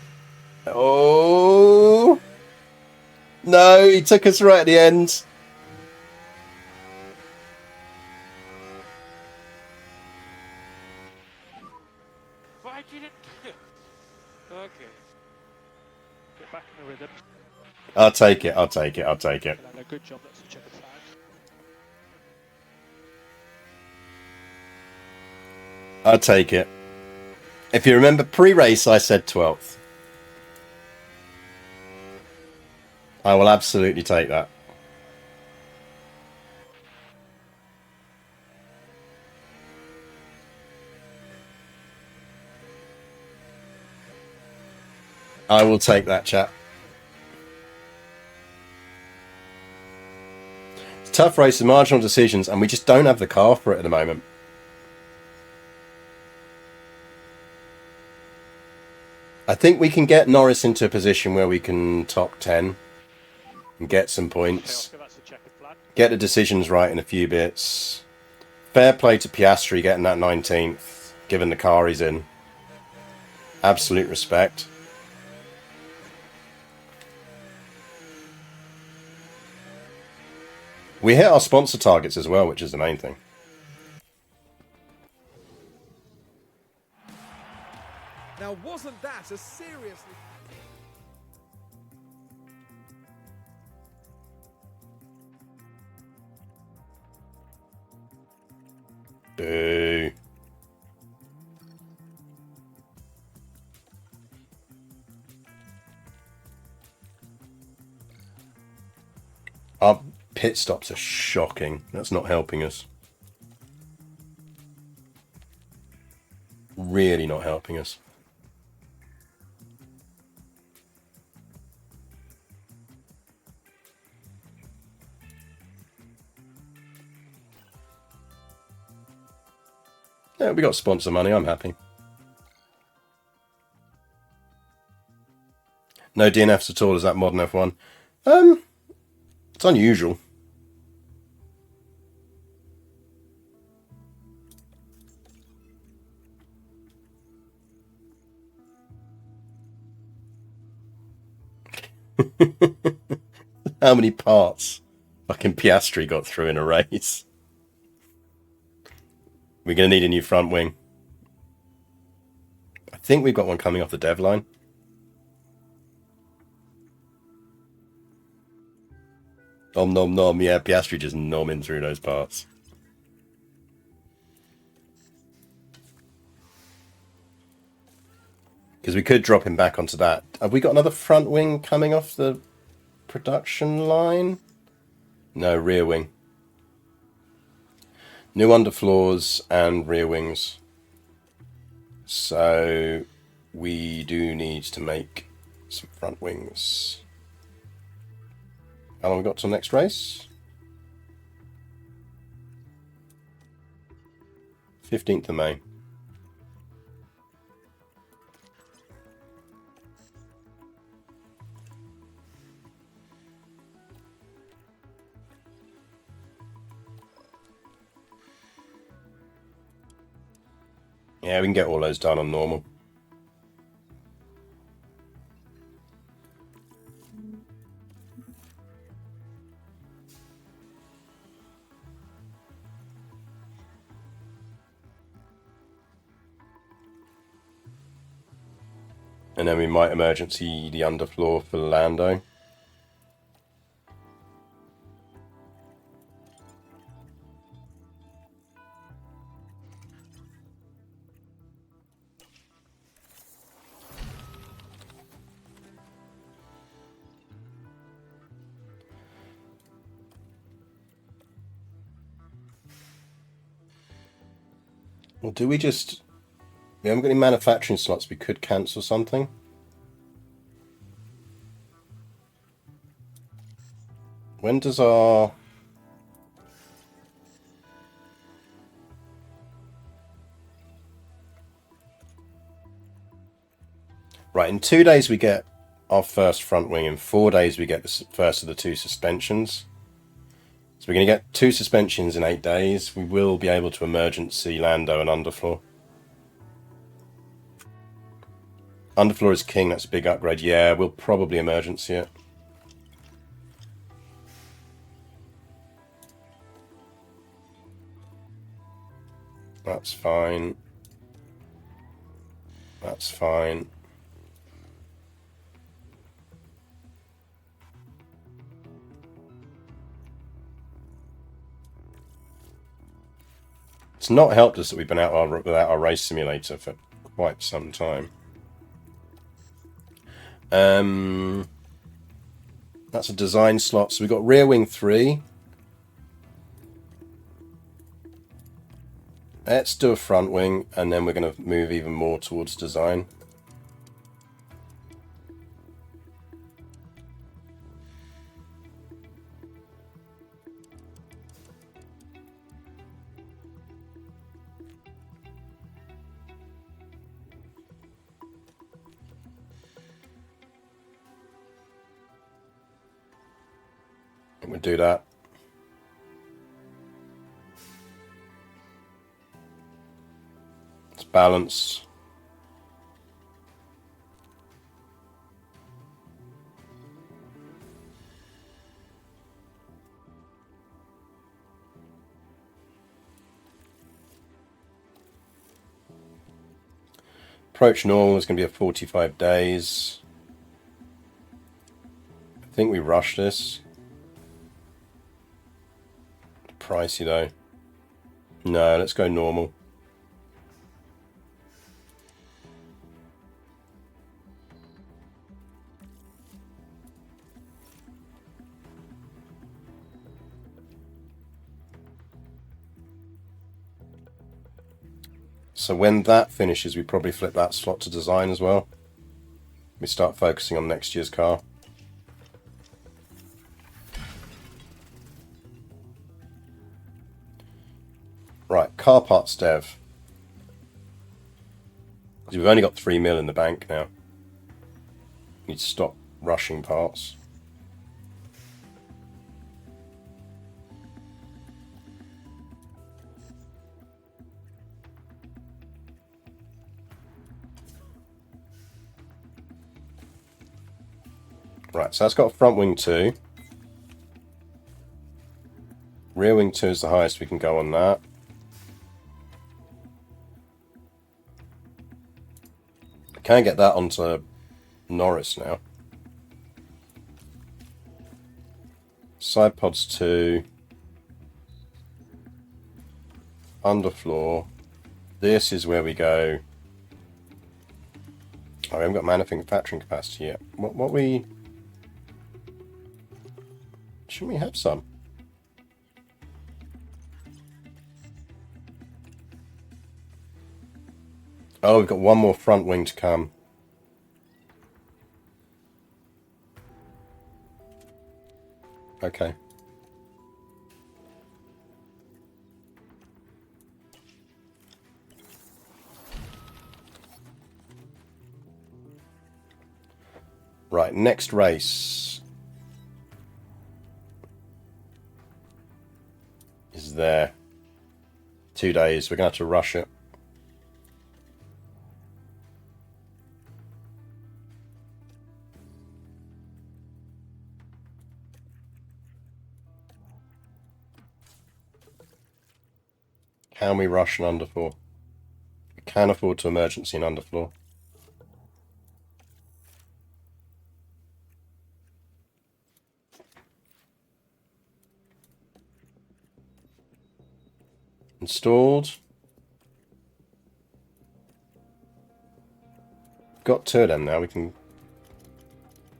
Oh! No, he took us right at the end. Why didn't... Okay. Get back in the rhythm. I'll take it, I'll take it, I'll take it. Fernando, good job. That's a checkered flag. I'll take it. If you remember pre-race, I said 12th. I will absolutely take that. I will take that, chat. It's a tough race with marginal decisions, and we just don't have the car for it at the moment. I think we can get Norris into a position where we can top 10 and get some points. Okay, Oscar, that's a checkered flag. Get the decisions right in a few bits. Fair play to Piastri getting that 19th, given the car he's in. Absolute respect. We hit our sponsor targets as well, which is the main thing. Now, wasn't that a seriously... Boo. Our pit stops are shocking. That's not helping us. Really not helping us. Yeah, we got sponsor money. I'm happy. No DNFs at all. Is that modern F1? It's unusual. How many parts fucking Piastri got through in a race? We're going to need a new front wing. I think we've got one coming off the dev line. Nom nom nom. Yeah, Piastri just nomming through those parts. Because we could drop him back onto that. Have we got another front wing coming off the production line? No, rear wing. New underfloors and rear wings. So we do need to make some front wings. How long have we got till next race? 15th of May. Yeah, we can get all those done on normal. And then we might emergency the underfloor for Lando. Well, do we just... We haven't got any manufacturing slots. We could cancel something. When does our... Right, in 2 days we get our first front wing. In 4 days we get the first of the 2 suspensions. So we're going to get 2 suspensions in 8 days. We will be able to emergency Lando and underfloor. Underfloor is king, that's a big upgrade. Yeah, we'll probably emergency it. That's fine. That's fine. It's not helped us that we've been out without our race simulator for quite some time. That's a design slot. So we've got rear wing 3. Let's do a front wing, and then we're going to move even more towards design. We'll do that. Let's balance. Approach normal is going to be a 45 days. I think we rush this. Pricey though. No, let's go normal. So when that finishes, we probably flip that slot to design as well. We start focusing on next year's car. Right, car parts dev. We've only got 3 mil in the bank now. Need to stop rushing parts. Right, so that's got a front wing 2. Rear wing 2 is the highest we can go on that. Can get that onto Norris now. Side pods 2. Underfloor. This is where we go. Oh, we haven't got manufacturing capacity yet. What we... Shouldn't we have some? Oh, we've got one more front wing to come. Okay. Right, next race is there. 2 days. We're going to have to rush it. Can we rush an underfloor? We can afford to emergency an underfloor. Installed. Got two of them now. We can.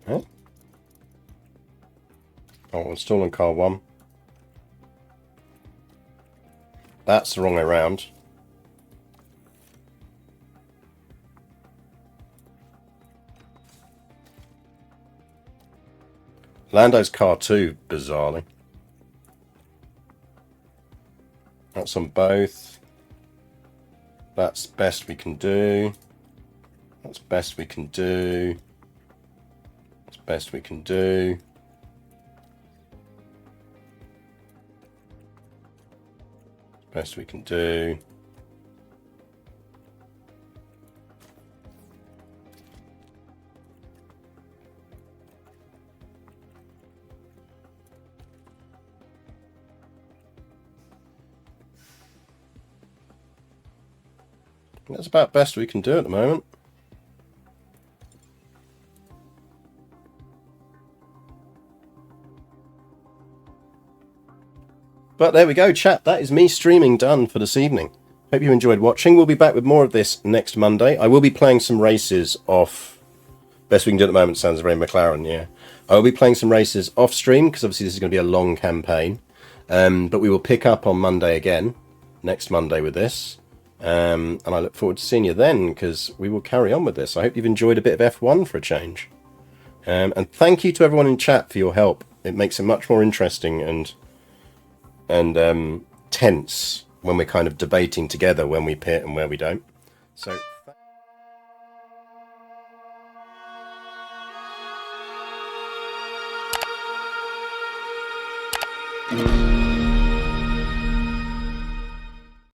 Huh? Oh, installing car 1. That's the wrong way around. Lando's car 2, bizarrely. That's on both. That's best we can do. That's best we can do. That's best we can do. Best we can do. That's about best we can do at the moment. But there we go, chat. That is me streaming done for this evening. Hope you enjoyed watching. We'll be back with more of this next Monday. I will be playing some races off. Best we can do at the moment sounds very McLaren, yeah. I will be playing some races off stream because obviously this is going to be a long campaign. But we will pick up on Monday again, next Monday with this. And I look forward to seeing you then because we will carry on with this. I hope you've enjoyed a bit of F1 for a change. And thank you to everyone in chat for your help. It makes it much more interesting and tense when we're kind of debating together when we pit and where we don't. So